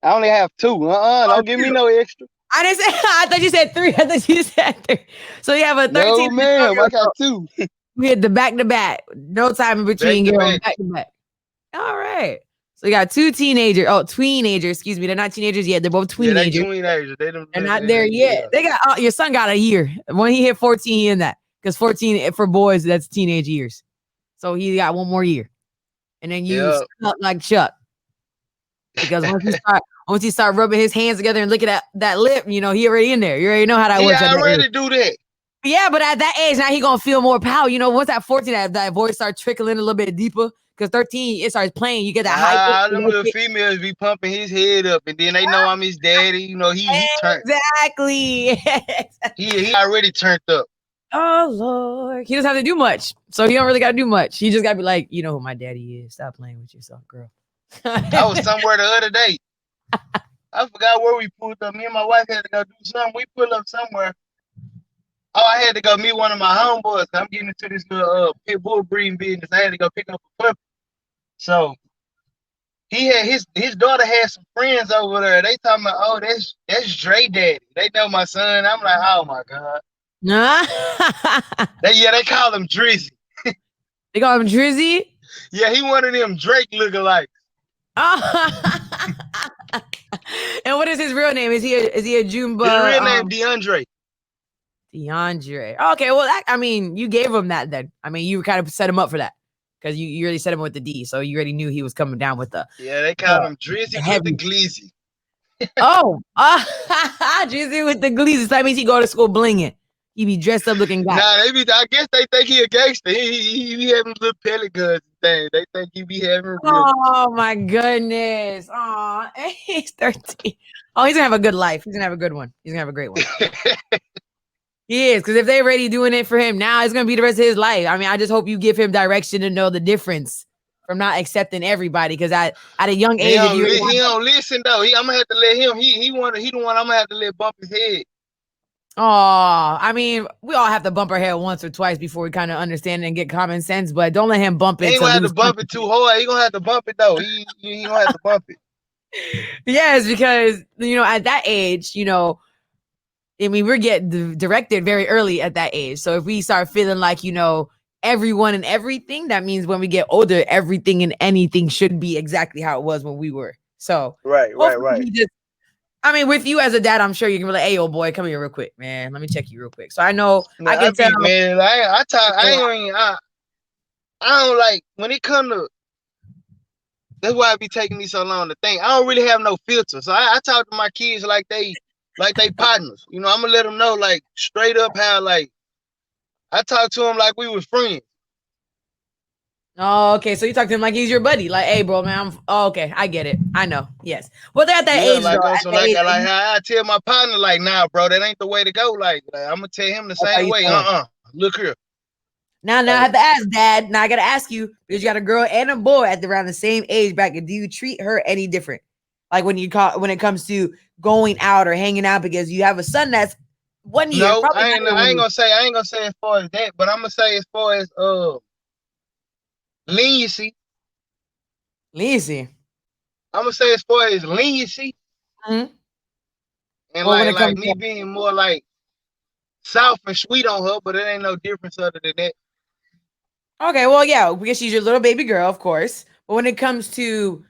I only have two. Oh, Don't give me two. no extra. I didn't say I thought you said three. I thought you said three. So you have a 13 No, and a 12 ma'am. year I old. got So two. we had the back to back. No time in Back between. to Get them back. back to back. All right. So you got two teenagers. Oh, tweenagers. Excuse me. They're not teenagers yet. They're both Yeah, they tweenagers. teenagers. They them. They're not there yet. Yeah. They got your son got a year. When he hit 14, he in that. Because 14 for boys, that's teenage years. So he got one more year. And then you Yeah. stuck like Chuck. Because once you start rubbing his hands together and looking at that lip, you know, he already in there. You already know how that He works at that age. already do that. Yeah, but at that age, now he gonna feel more power. You know, once at 14, that voice starts trickling a little bit deeper. Because 13, it starts playing. You get that high pitch. Nah, them little females be pumping his head up, and then they know I'm his daddy. You know, he turned. Exactly. He already turned up. Oh Lord, he doesn't have to do much, so he don't really got to do much. He just got to be like, you know who my daddy is. Stop playing with yourself, girl. I was somewhere the other day. I forgot where we pulled up. Me and my wife had to go do something. We pulled up somewhere. Oh, I had to go meet one of my homeboys. I'm getting into this little pit bull breeding business. I had to go pick up a puppy. So he had his daughter had some friends over there. They talking about, oh, that's Dre daddy. They know my son. I'm like, oh my God. Nah. They call him Drizzy. They call him Drizzy. Yeah, he one of them Drake lookalikes. Oh. And what is his real name? Is he a His Jumba? real name DeAndre. DeAndre. Okay, well, I mean, you gave him that then. I mean, you kind of set him up for that because you already set him with the D, so you already knew he was coming down with Yeah, they call the, him Drizzy the with the heavy. Gleazy. Oh, Drizzy with the gleezes. That means he go to school blinging. He be dressed up looking guy. Nah, I guess they think he a gangster. He be having little pellet guns and things. They think he be having real. Oh my goodness. Oh, he's 13. Oh, he's gonna have a good life. He's gonna have a good one. He's gonna have a great one. He is, because if they're already doing it for him now, it's gonna be the rest of his life. I mean, I just hope you give him direction to know the difference from not accepting everybody. Because at a young age, he don't listen though. I'm gonna have to let him. He the one I'm gonna have to let bump his head. Oh, I mean, we all have to bump our head once or twice before we kind of understand and get common sense. But don't let him bump it. He ain't gonna have to bump it too hard. He gonna have to bump it though. He gonna have to bump it. Yes, because at that age, I mean, we're getting directed very early at that age. So if we start feeling like, everyone and everything, that means when we get older, everything and anything should be exactly how it was when we were. So right. I mean, with you as a dad, I'm sure you can be like, hey, old boy, come here real quick, man. Let me check you real quick. So I know Man, I can tell. Man, I don't like when it come to. That's why it be taking me so long to think. I don't really have no filter. So I talk to my kids like they partners. I'm gonna let them know like straight up how like I talk to them like we was friends. Oh, okay. So you talk to him like he's your buddy. Like, hey, bro, man. Okay, I get it. I know. Yes. Well, they're at that age, like though. so like I tell my partner like, nah, bro, that ain't the way to go. Like I'm gonna tell him the same way. Look here. Now I have to ask, Dad. Now I gotta ask you because you got a girl and a boy at around the same age bracket. Do you treat her any different? Like when it comes to going out or hanging out, because you have a son that's 1 year. No, Probably I ain't gonna say as far as that, but I'm gonna say as far as leniency. Leniency. I'm gonna say as far as leniency. Mm-hmm. And well, like me being more like soft and sweet on her, but it ain't no difference other than that. Okay, well, yeah, because she's your little baby girl, of course. But when it comes to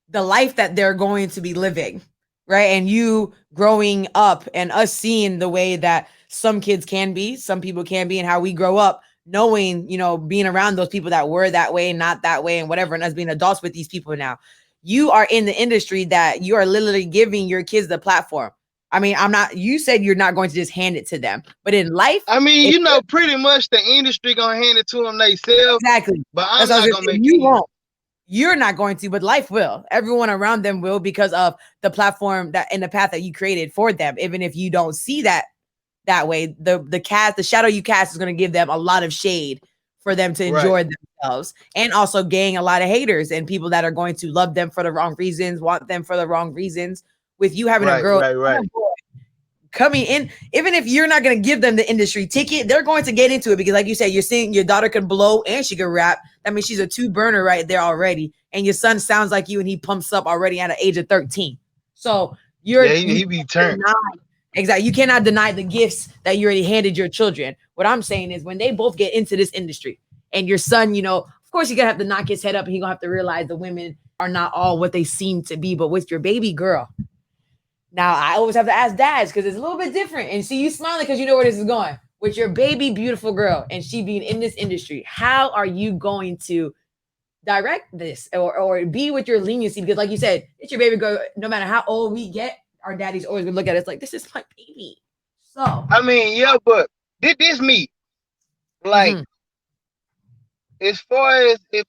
the life that they're going to be living, right? And you growing up and us seeing the way that some kids can be, some people can be, and how we grow up knowing, being around those people that were that way, not that way, and whatever, and us being adults with these people now. You are in the industry that you are literally giving your kids the platform. I mean, you said you're not going to just hand it to them, but in life, I mean, pretty much the industry gonna hand it to them themselves. Exactly. But I'm not gonna make you won't. You're not going to, but life will. Everyone around them will, because of the platform that and the path that you created for them. Even if you don't see that way, the shadow you cast is going to give them a lot of shade for them to enjoy themselves, and also gain a lot of haters and people that are going to love them for the wrong reasons, want them for the wrong reasons. With you having a girl and a boy coming in, even if you're not going to give them the industry ticket, they're going to get into it because, like you said, you're seeing your daughter can blow and she can rap. That means she's a 2-burner right there already. And your son sounds like you, and he pumps up already at the age of 13. So he be turned. Exactly. You cannot deny the gifts that you already handed your children. What I'm saying is when they both get into this industry, and your son, of course, you're going to have to knock his head up, and he's going to have to realize the women are not all what they seem to be. But with your baby girl, now, I always have to ask dads because it's a little bit different. And see you smiling because you know where this is going. With your baby, beautiful girl, and she being in this industry, how are you going to direct this or be with your leniency? Because like you said, it's your baby girl. No matter how old we get, our daddy's always going to look at us like, this is my baby. So. I mean, yeah, but this me. Like, as far as it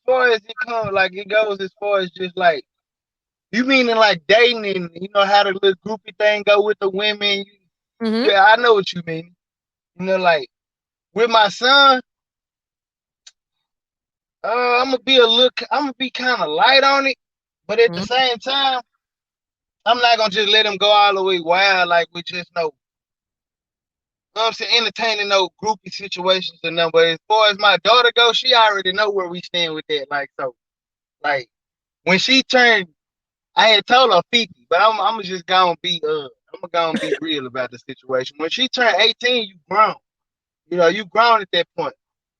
comes, like it goes as far as just like, you meaning like dating and how the little groupie thing go with the women? Yeah, I know what you mean. Like with my son, I'm gonna be kind of light on it, but at the same time, I'm not gonna just let him go all the way wild like we just know. You know what I'm saying? Entertaining no groupie situations and nothing. But as far as my daughter goes, she already know where we stand with that. Like so, like when she turned, I had told her 50, but I'm just gonna be real about the situation. When she turned 18, you grown. You know, you grown at that point.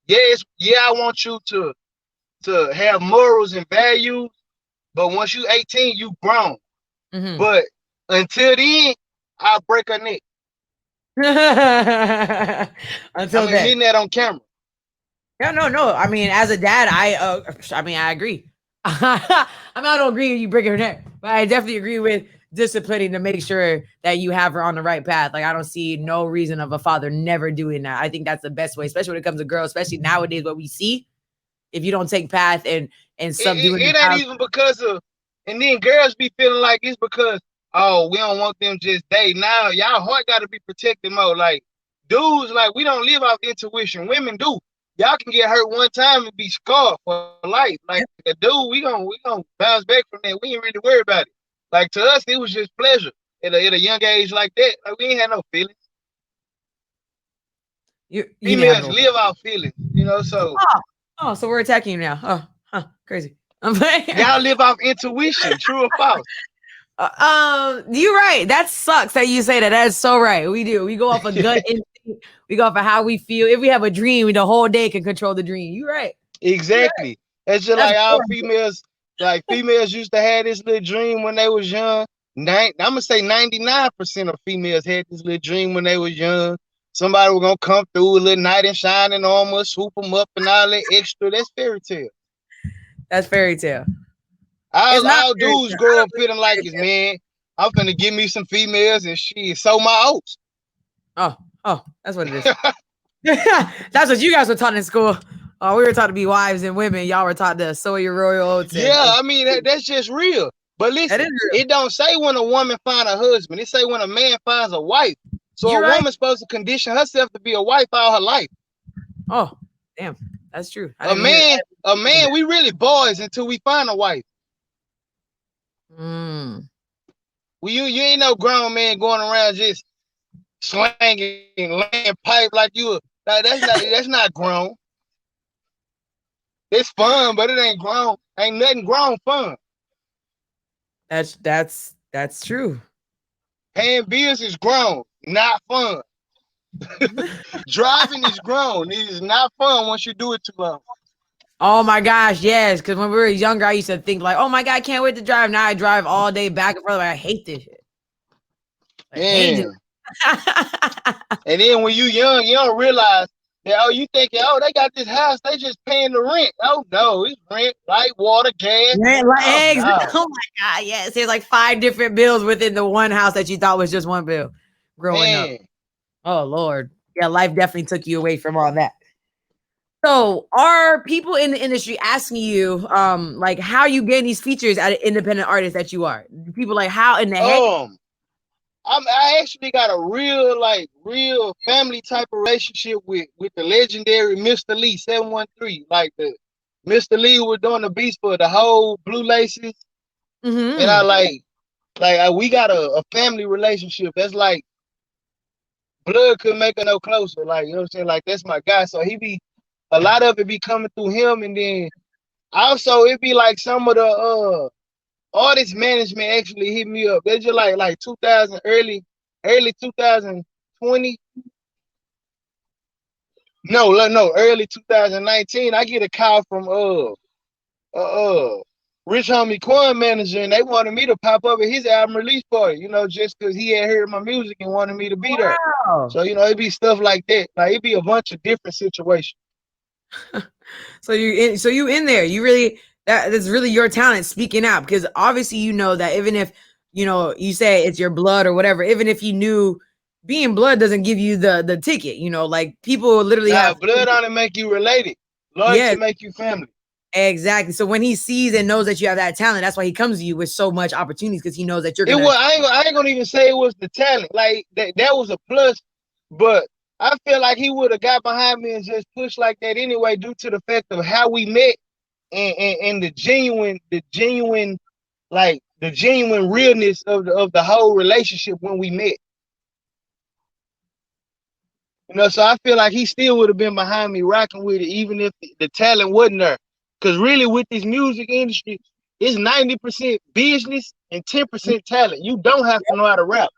Yes, yeah, I want you to have morals and values, but once you 18, you grown. Mm-hmm. But until then, I'll break her neck. Until I'm then. admitting that on camera. No. I mean, as a dad, I agree. I mean, I don't agree with you breaking her neck, but I definitely agree with disciplining to make sure that you have her on the right path. Like, I don't see no reason of a father never doing that. I think that's the best way, especially when it comes to girls, especially nowadays, what we see. If you don't take path and subduing the It ain't child. even because of, and then girls be feeling like it's because, oh, we don't want them just date. Now y'all heart got to be protected more. Like dudes, like we don't live off intuition. Women do. Y'all can get hurt one time and be scarred for life. Like a dude, we gonna bounce back from that. We ain't really worried about it. Like to us, it was just pleasure at a young age like that. Like we ain't had no feelings. You didn't have Females no. live off feelings, you know. So Oh, so we're attacking you now. Oh, huh, crazy. I'm playing. y'all live off intuition, true or false? You're right. That sucks that you say that. That's so right. We do. We go off a gut instinct. We go off of how we feel. If we have a dream, the whole day can control the dream. You're right. You're right. Exactly. It's just That's like all horrible. females, like females used to have this little dream when they was young. I'm gonna say 99% of females had this little dream when they was young. Somebody was gonna come through a little knight in shining armor, swoop them up, and all that extra. That's fairy tale. That's fairy tale. It's not All fairy dudes tale. I grow don't up believe feeling like it's it's fairy man. I'm finna give me some females and she sow my oats. tale. Oh, that's what it is. That's what you guys were taught in school. Oh, we were taught to be wives and women. Y'all were taught to sow your royal oats Yeah, and I mean that's just real. But that is listen, real. it don't say when a woman find a husband. It say when a man finds a wife. So You're a right. woman's supposed to condition herself to be a wife all her life. Oh, damn. That's true. I A didn't hear man, a that. man, we really boys until we find a wife. Mm. You ain't no grown man going around just slanging, laying pipe like you. That's not grown. It's fun, but it ain't grown. Ain't nothing grown fun. That's true. Paying bills is grown, not fun. Driving is grown. It is not fun once you do it too long. Oh my gosh, yes. Because when we were younger, I used to think like, "Oh my god, I can't wait to drive." Now I drive all day back and forth. Like, I hate this shit. I hate it. Man. And then when you young, you don't realize that, oh, you thinking, oh, they got this house, they just paying the rent. Oh no, it's rent, light, water, gas. Right, like Oh eggs. no. Oh my god, yes. There's like 5 different bills within the one house that you thought was just one bill growing up. Man. Oh Lord. Yeah, life definitely took you away from all that. So, are people in the industry asking you, like, how you gain these features as an independent artist that you are? People like, how in the heck? I actually got a real family type of relationship with the legendary Mr. Lee 713. Like the Mr. Lee was doing the beats for the whole Blue Laces. And I Mm-hmm. we got a family relationship. That's like blood couldn't make her no closer. Like, you know what I'm saying? Like that's my guy. So a lot of it be coming through him, and then also it be like some of the artist management actually hit me up. They just like 2000 early 2020. No, early 2019. I get a call from Rich Homie Quan manager, and they wanted me to pop up at his album release party, you know, just because he had heard my music and wanted me to be there. Wow. So, you know, it'd be stuff like that. Like it'd be a bunch of different situations. So you in there. You really that's really your talent speaking out, because obviously you know that even if you say it's your blood or whatever, even if you knew being blood doesn't give you the ticket, like people literally Now, have. blood on it make you related. Yeah, Loyalty make you family. exactly. So when he sees and knows that you have that talent, that's why he comes to you with so much opportunities, because he knows that you're It gonna. was I ain't gonna even say it was the talent. Like that was a plus, but I feel like he would have got behind me and just pushed like that anyway, due to the fact of how we met and the genuine realness of the whole relationship when we met. You know, so I feel like he still would have been behind me rocking with it, even if the talent wasn't there. Because really, with this music industry, it's 90% business and 10% talent. You don't have to know how to rap.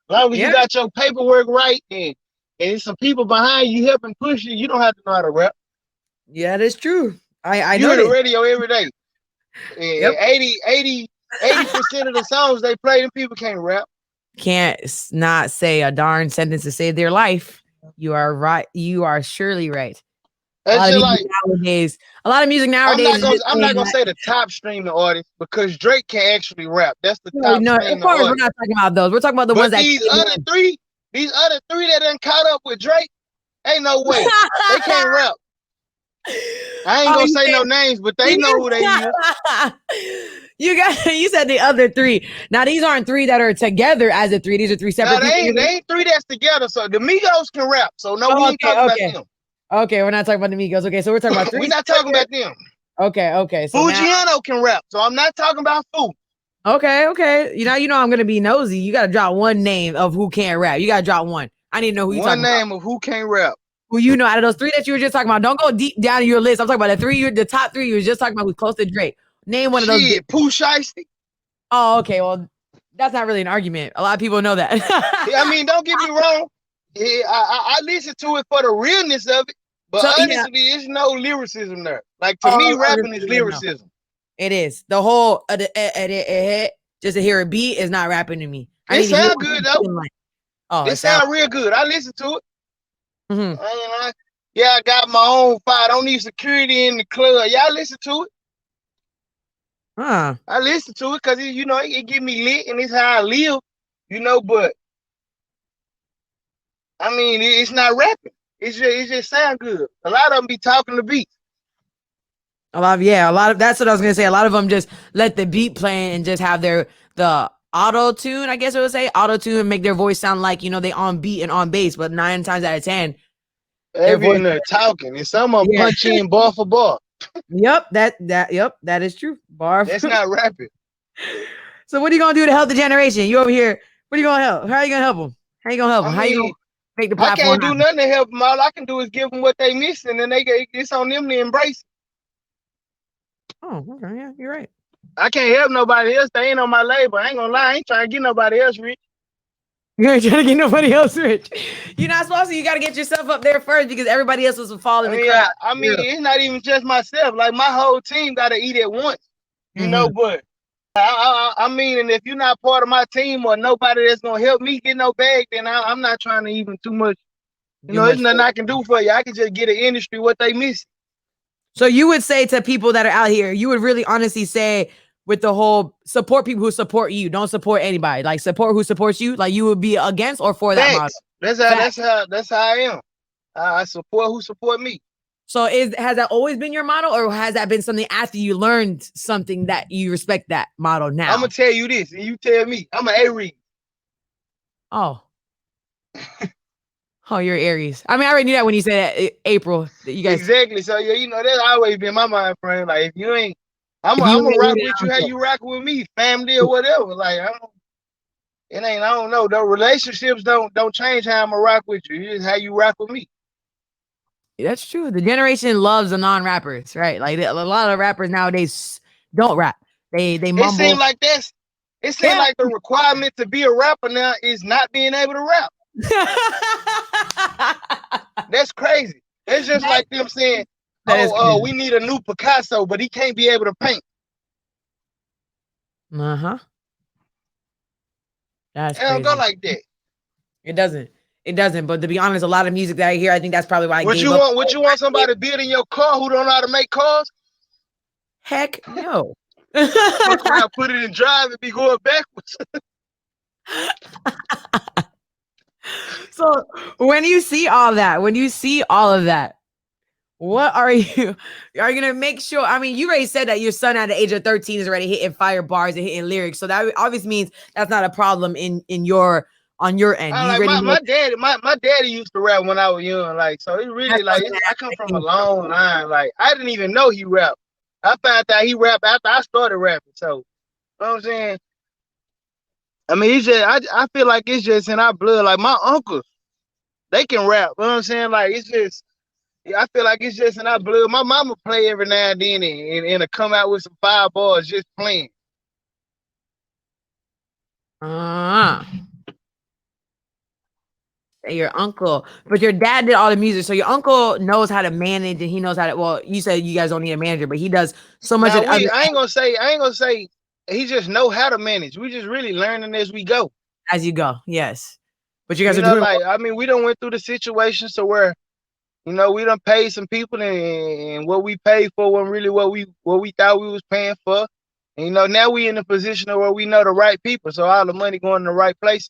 As long as you Yeah, got your paperwork right and and some people behind you helping push you, you don't have to know how to rap. Yeah, that's true. I You know hear the this. radio every day. Yep. 80% of the songs they play, them people can't rap. Can't not say a darn sentence to save their life. You are right. You are surely right. A That's lot of just music like nowadays. A lot of music I'm nowadays not is gonna just I'm saying not gonna that. say the top streaming artist because Drake can actually rap. That's the No, top no, of streaming course we're artist. not talking about those. We're talking about the ones But that came in. these other three that done caught up with Drake, ain't no way. They can't rap. I ain't Oh, gonna you say said no names, but they you know who they is. you said the other three. Now these aren't three that are together as a three. These are three Now separate they people. ain't three that's together. So the Migos can rap. So no, we Oh, ain't talking about them. okay. We're not talking about the Migos. Okay, so we're talking about We're three not talking separate. about them. Okay. So now, Fujiano can rap. So I'm not talking about Fu. okay. You know I'm gonna be nosy. You gotta drop one name of who can't rap. You gotta drop one. I need to know who you One talking about. name of who can't rap. Who you know out of those three that you were just talking about. Don't go deep down in your list. I'm talking about the top three you were just talking about who's close to Drake. Name one of those. Shit, Pooh Shiesty. Oh, okay. Well, that's not really an argument. A lot of people know that. I mean, don't get me wrong. Yeah, I listen to it for the realness of it, but So yeah. honestly, it's no lyricism there. Like to me, Oh, rapping is no. lyricism. It is the whole just to hear a beat is not rapping to me. I It need to hear sound what good you're though. feeling like. Oh, It it sounds. sound real good. I listen to it. Mhm. I got my own fire. I don't need security in the club. Y'all listen to it. Huh. I listen to it because it get me lit and it's how I live. But I mean, it's not rapping. It just sound good. A lot of them be talking the beats. A lot of that's what I was gonna say. A lot of them just let the beat play and just have the auto tune. I guess I would say auto tune and make their voice sound like they on beat and on bass. But 9 times out of 10, They their be voice. in there talking, and some of them Yeah. punch in bar for bar. Yep. That is true. Bar. That's not rapping. So what are you gonna do to help the generation? You over here? What are you gonna help? How are you gonna help them? How you gonna help I them? How you gonna mean, make the I platform can't do happen? nothing to help them. All I can do is give them what they missing, and it's on them to embrace it. Oh, okay, yeah, you're right. I can't help nobody else. They ain't on my label. I ain't gonna lie. I ain't trying to get nobody else rich. You ain't trying to get nobody else rich. You're not supposed to. You got to get yourself up there first because everybody else was falling the crowd. It's not even just myself. Like my whole team got to eat at once, Mhm. But I mean, and if you're not part of my team or nobody that's gonna help me get no bag, then I'm not trying to even too much. Too There's much. nothing I can do for you. I can just get an industry what they miss. So you would say to people that are out here, you would really honestly say with the whole support people who support you, don't support anybody. Like support who supports you. Like you would be against or for that model. Facts. That's how I am. I support who support me. So has that always been your model, or has that been something after you learned something that you respect that model now? I'm gonna tell you this, and you tell me. I'm an Aries. Oh. Oh, you're Aries. I mean, I already knew that when you said April. That you guys Exactly. So yeah, that's always been my mind frame. Like if you ain't, I'm if you gonna ain't rock with it, with I you don't how care. you rock with me, family or whatever. Like it ain't. I don't know. The relationships don't change how I'm gonna rock with you. It's how you rock with me. That's true. The generation loves the non-rappers, right? Like a lot of rappers nowadays don't rap. They It seems mumble. like that's. It seems Yeah. like the requirement to be a rapper now is not being able to rap. That's crazy. It's just like them saying, That is crazy. we need a new Picasso, but he can't be able to paint. Uh-huh. That's It don't crazy. go like that. It doesn't. It doesn't. But to be honest, a lot of music that I hear, I think that's probably why I What gave you up. want? What you want somebody building your car who don't know how to make cars? Heck no. Fuck around, put it in drive and be going backwards. So when you see all of that, what are you gonna make sure? I mean, you already said that your son at the age of 13 is already hitting fire bars and hitting lyrics. So that obviously means that's not a problem in your on your end. I You like already know my daddy used to rap when I was young. Like, so it really that's what I was like gonna I ask. come from a long line. Like I didn't even know he rapped. I found out he rapped after I started rapping. So you know what I'm saying? I mean, it's just I feel like it's just in our blood. Like my uncles, they can rap. You know what I'm saying? Like it's just I feel like it's just in our blood. My mama play every now and then and come out with some fire bars just playing. Uh, Your uncle, but your dad did all the music, so your uncle knows how to manage, and he knows how to. Well, you said you guys don't need a manager, but he does so much of Now the other I ain't gonna say he just know how to manage. We just really learning as we go. as you go. Yes, but you guys You are know, doing. like I mean, we done went through the situation so where we done paid some people and what we paid for wasn't really what we thought we was paying for. And now we in a position of where we know the right people, so all the money going in the right places.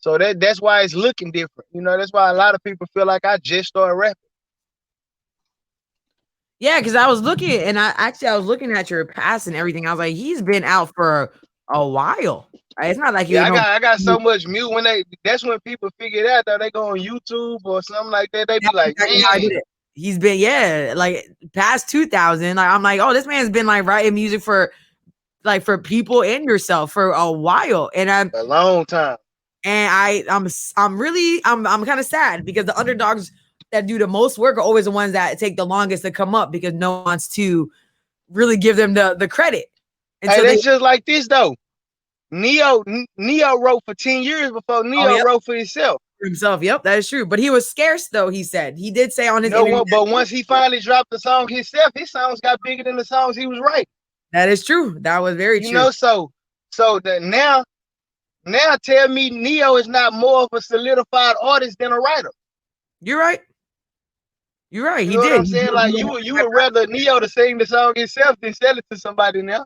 So that's why it's looking different. That's why a lot of people feel like I just started rapping. Yeah, because I was looking, and I was looking at your past and everything. I was like, he's been out for a while. Right? It's not like Yeah, you know. I got so much mute that's when people figure it out though. They go on YouTube or something like that. They be That's like, exactly how I man. did it. He's been like past 2000. Like I'm like, oh, this man's been like writing music for people and yourself for a while, and A long time. And I'm kind of sad because the underdogs that do the most work are always the ones that take the longest to come up because no one wants to really give them the credit. And hey, so that's just like this though. Neo wrote for 10 years before Neo wrote for himself. Himself, yep, that is true. But he was scarce though, he said. He did say on his interview. But once he finally dropped the song himself, his songs got bigger than the songs he was writing. That is true. That was very true. So that now tell me Neo is not more of a solidified artist than a writer. You're right. You're right. You know what I'm saying? Like you would rather Neo to sing the song himself than sell it to somebody now.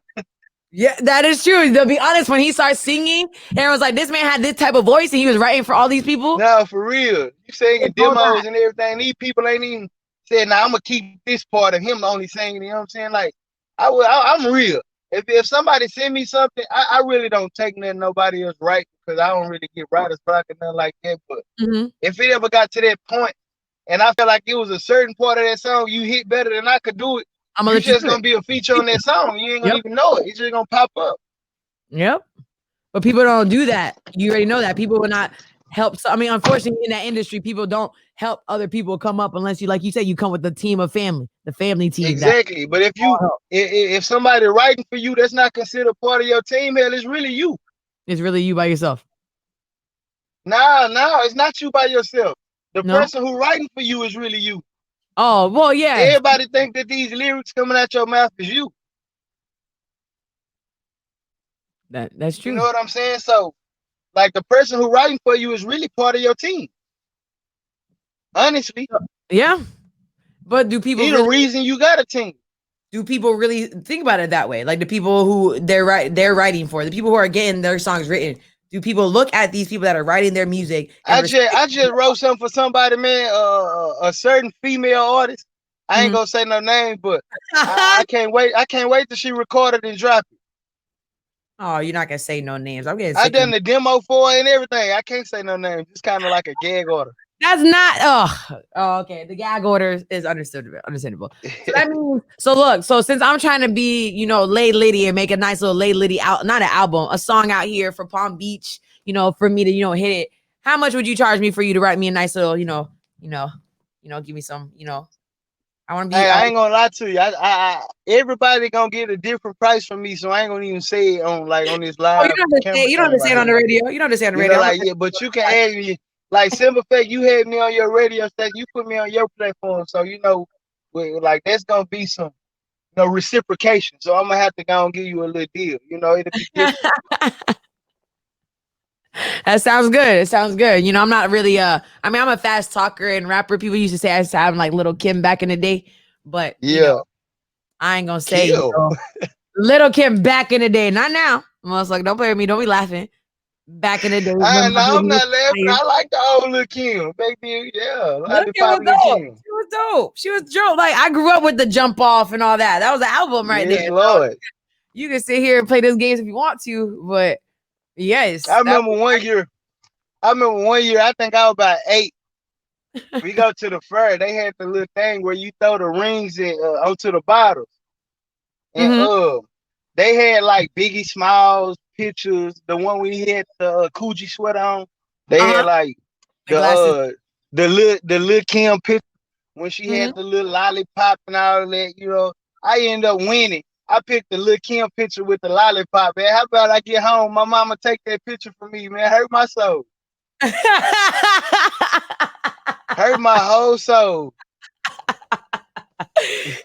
Yeah, that is true. To be honest, when he started singing, everyone was like, this man had this type of voice and he was writing for all these people. No, for real. You singing demos and everything. These people ain't even said, nah, I'm going to keep this part of him only singing. You know what I'm saying? Like, I'm real. If somebody send me something, I really don't take nothing nobody else right because I don't really get writer's block and nothing like that. But if it ever got to that point and I feel like it was a certain part of that song you hit better than I could do it, you're just going to be a feature on that song. You ain't going to even know it. It's just going to pop up. Yep. But people don't do that. You already know that. People will not help. I mean, unfortunately, in that industry, people don't help other people come up unless you, like you said, you come with the team of family, the family team. Exactly. But if somebody writing for you, that's not considered part of your team, hell, it's really you. It's really you by yourself. No, it's not you by yourself. The person who writing for you is really you. Oh, well, yeah. Everybody think that these lyrics coming out your mouth is you. That's true. You know what I'm saying? So, like the person who writing for you is really part of your team. Honestly. Yeah. But do people the reason you got a team? Do people really think about it that way? Like the people who they're writing for, the people who are getting their songs written. Do people look at these people that are writing their music? I just wrote something for somebody, man. A certain female artist. I ain't gonna say no name, but I can't wait. I can't wait till she record it and drop it. Oh, you're not gonna say no names. I'm getting. I done the demo for it and everything. I can't say no names. It's kind of like a gag order. That's not. Oh, okay. The gag order is understandable. So that means. So look. So since I'm trying to be, Lay Liddy and make a nice little Lay Liddy out, not an album, a song out here for Palm Beach. For me to, hit it. How much would you charge me for you to write me a nice little, give me some, I want to be. Hey, I ain't gonna lie to you. I everybody gonna get a different price from me, so I ain't gonna even say it on this live. You don't have to say it on the radio. You don't have to say it on the radio. But you can add me. Like simple fact, you had me on your radio station. You put me on your platform, so that's gonna be some, reciprocation. So I'm gonna have to go and give you a little deal. It'll be different. That sounds good. It sounds good. I'm not really I'm a fast talker and rapper. People used to say I sound like Little Kim back in the day, but I ain't gonna say Little Kim back in the day, not now. I was like, don't play with me, don't be laughing. Back in the day, I'm not laughing. I like the old Lil Kim, baby. Yeah, Lil Kim was dope. She was dope. She was dope. Like I grew up with the Jump Off and all that. That was the album right there. Lord. So you can sit here and play those games if you want to, but yes. I remember one year. I think I was about 8. We go to the fair. They had the little thing where you throw the rings onto the bottles, and they had like Biggie Smalls pictures. The one we had the Coogee sweater on. They had like the little Kim picture when she had the little lollipop and all that. I ended up winning. I picked the Lil Kim picture with the lollipop, man. How about I get home? My mama take that picture from me, man. Hurt my soul. Hurt my whole soul.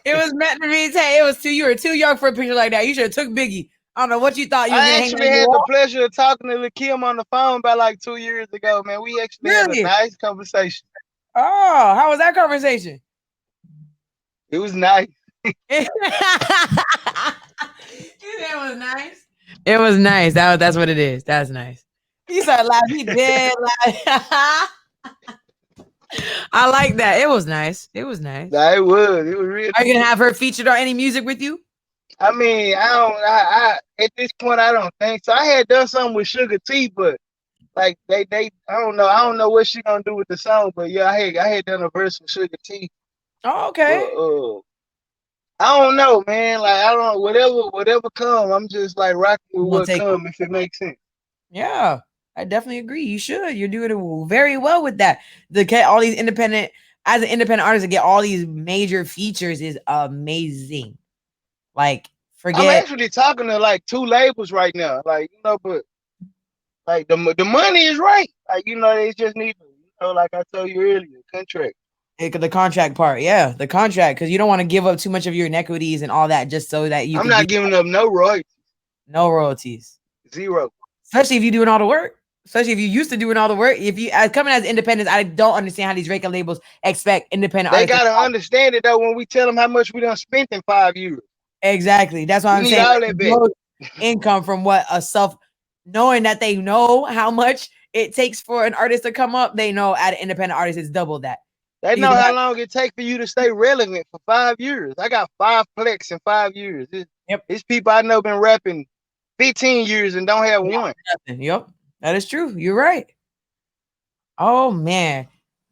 It was meant to be. Tay, it was too. You were too young for a picture like that. You should have took Biggie. I don't know what you thought you were gonna I hang on actually your had the wall. pleasure of talking to Lakim on the phone about like 2 years ago, man. We actually had Really? a nice conversation. Oh, how was that conversation? It was nice. It was nice. It was nice. That's what it is. That's nice. He started laughing. He did laugh. I like that. It was nice. It was nice. Nah, it was real. Are you gonna have her featured on any music with you? I mean, I at this point I don't think so. I had done something with Sugar T, but like they I don't know what she gonna do with the song, but yeah, I had done a verse with Sugar T. Oh, okay. I don't know, man. Like I don't know, whatever come. I'm just like rocking with what come if it makes sense. Yeah, I definitely agree. You should. You're doing it very well with that. All these independent, as an independent artist, to get all these major features is amazing. Like, forget. I'm actually talking to like 2 labels right now. Like, you know, but like the money is right. Like, you know, they just need, you know, like I told you earlier, contract. The contract part, yeah, the contract, because you don't want to give up too much of your inequities and all that just so that you. I'm not giving up no royalties. No royalties. 0. Especially if you're doing all the work. Especially if you used to doing all the work. If you coming as independents, I don't understand how these record labels expect independent they artists. They gotta understand it though when we tell them how much we done spent in 5 years. Exactly. That's why I'm saying all that income from what a knowing that they know how much it takes for an artist to come up. They know at an independent artist it's double that. They know how long it takes for you to stay relevant for 5 years. I got 5 plex in 5 years. It's people I know been rapping 15 years and don't have one. Nothing. Yep. That is true. You're right. Oh man.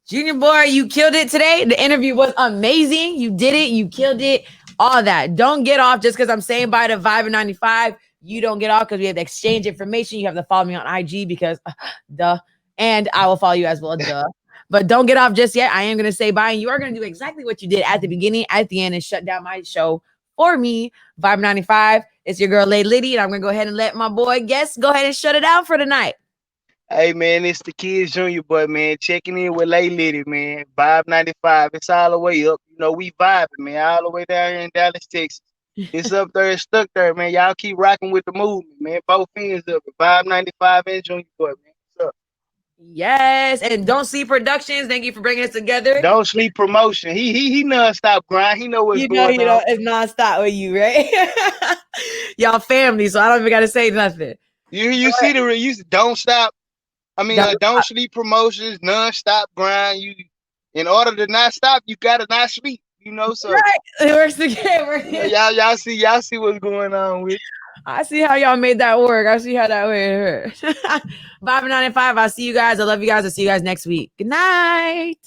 Junior boy, you killed it today. The interview was amazing. You did it. You killed it. All that. Don't get off just because I'm saying bye to VIBE95. You don't get off because we have to exchange information. You have to follow me on IG because duh. And I will follow you as well. Duh. But don't get off just yet. I am going to say bye. And you are going to do exactly what you did at the beginning, at the end, and shut down my show for me. VIBE95. It's your girl, Lady Liddy. And I'm going to go ahead and let my boy guest go ahead and shut it out for tonight. Hey, man, it's the Kids Junior boy, man. Checking in with Lady Liddy, man. VIBE95. It's all the way up. You know, we vibing, man. All the way down here in Dallas, Texas. It's up there. It's stuck there, man. Y'all keep rocking with the movement, man. Both ends of it. VIBE95 and Junior boy, man. What's up? Yes, and Don't Sleep Productions. Thank you for bringing us together. Don't Sleep Promotion. He nonstop grind. He know what's going on. It's nonstop with you, right? Y'all family, so I don't even got to say nothing. You see you don't stop. I mean, don't sleep promotions, nonstop grind. You, in order to not stop, you gotta not sleep. You know, so right. It works together. Y'all see what's going on with it. I see how y'all made that work. I see how that worked. VIBE95. I'll see you guys. I love you guys. I'll see you guys next week. Good night.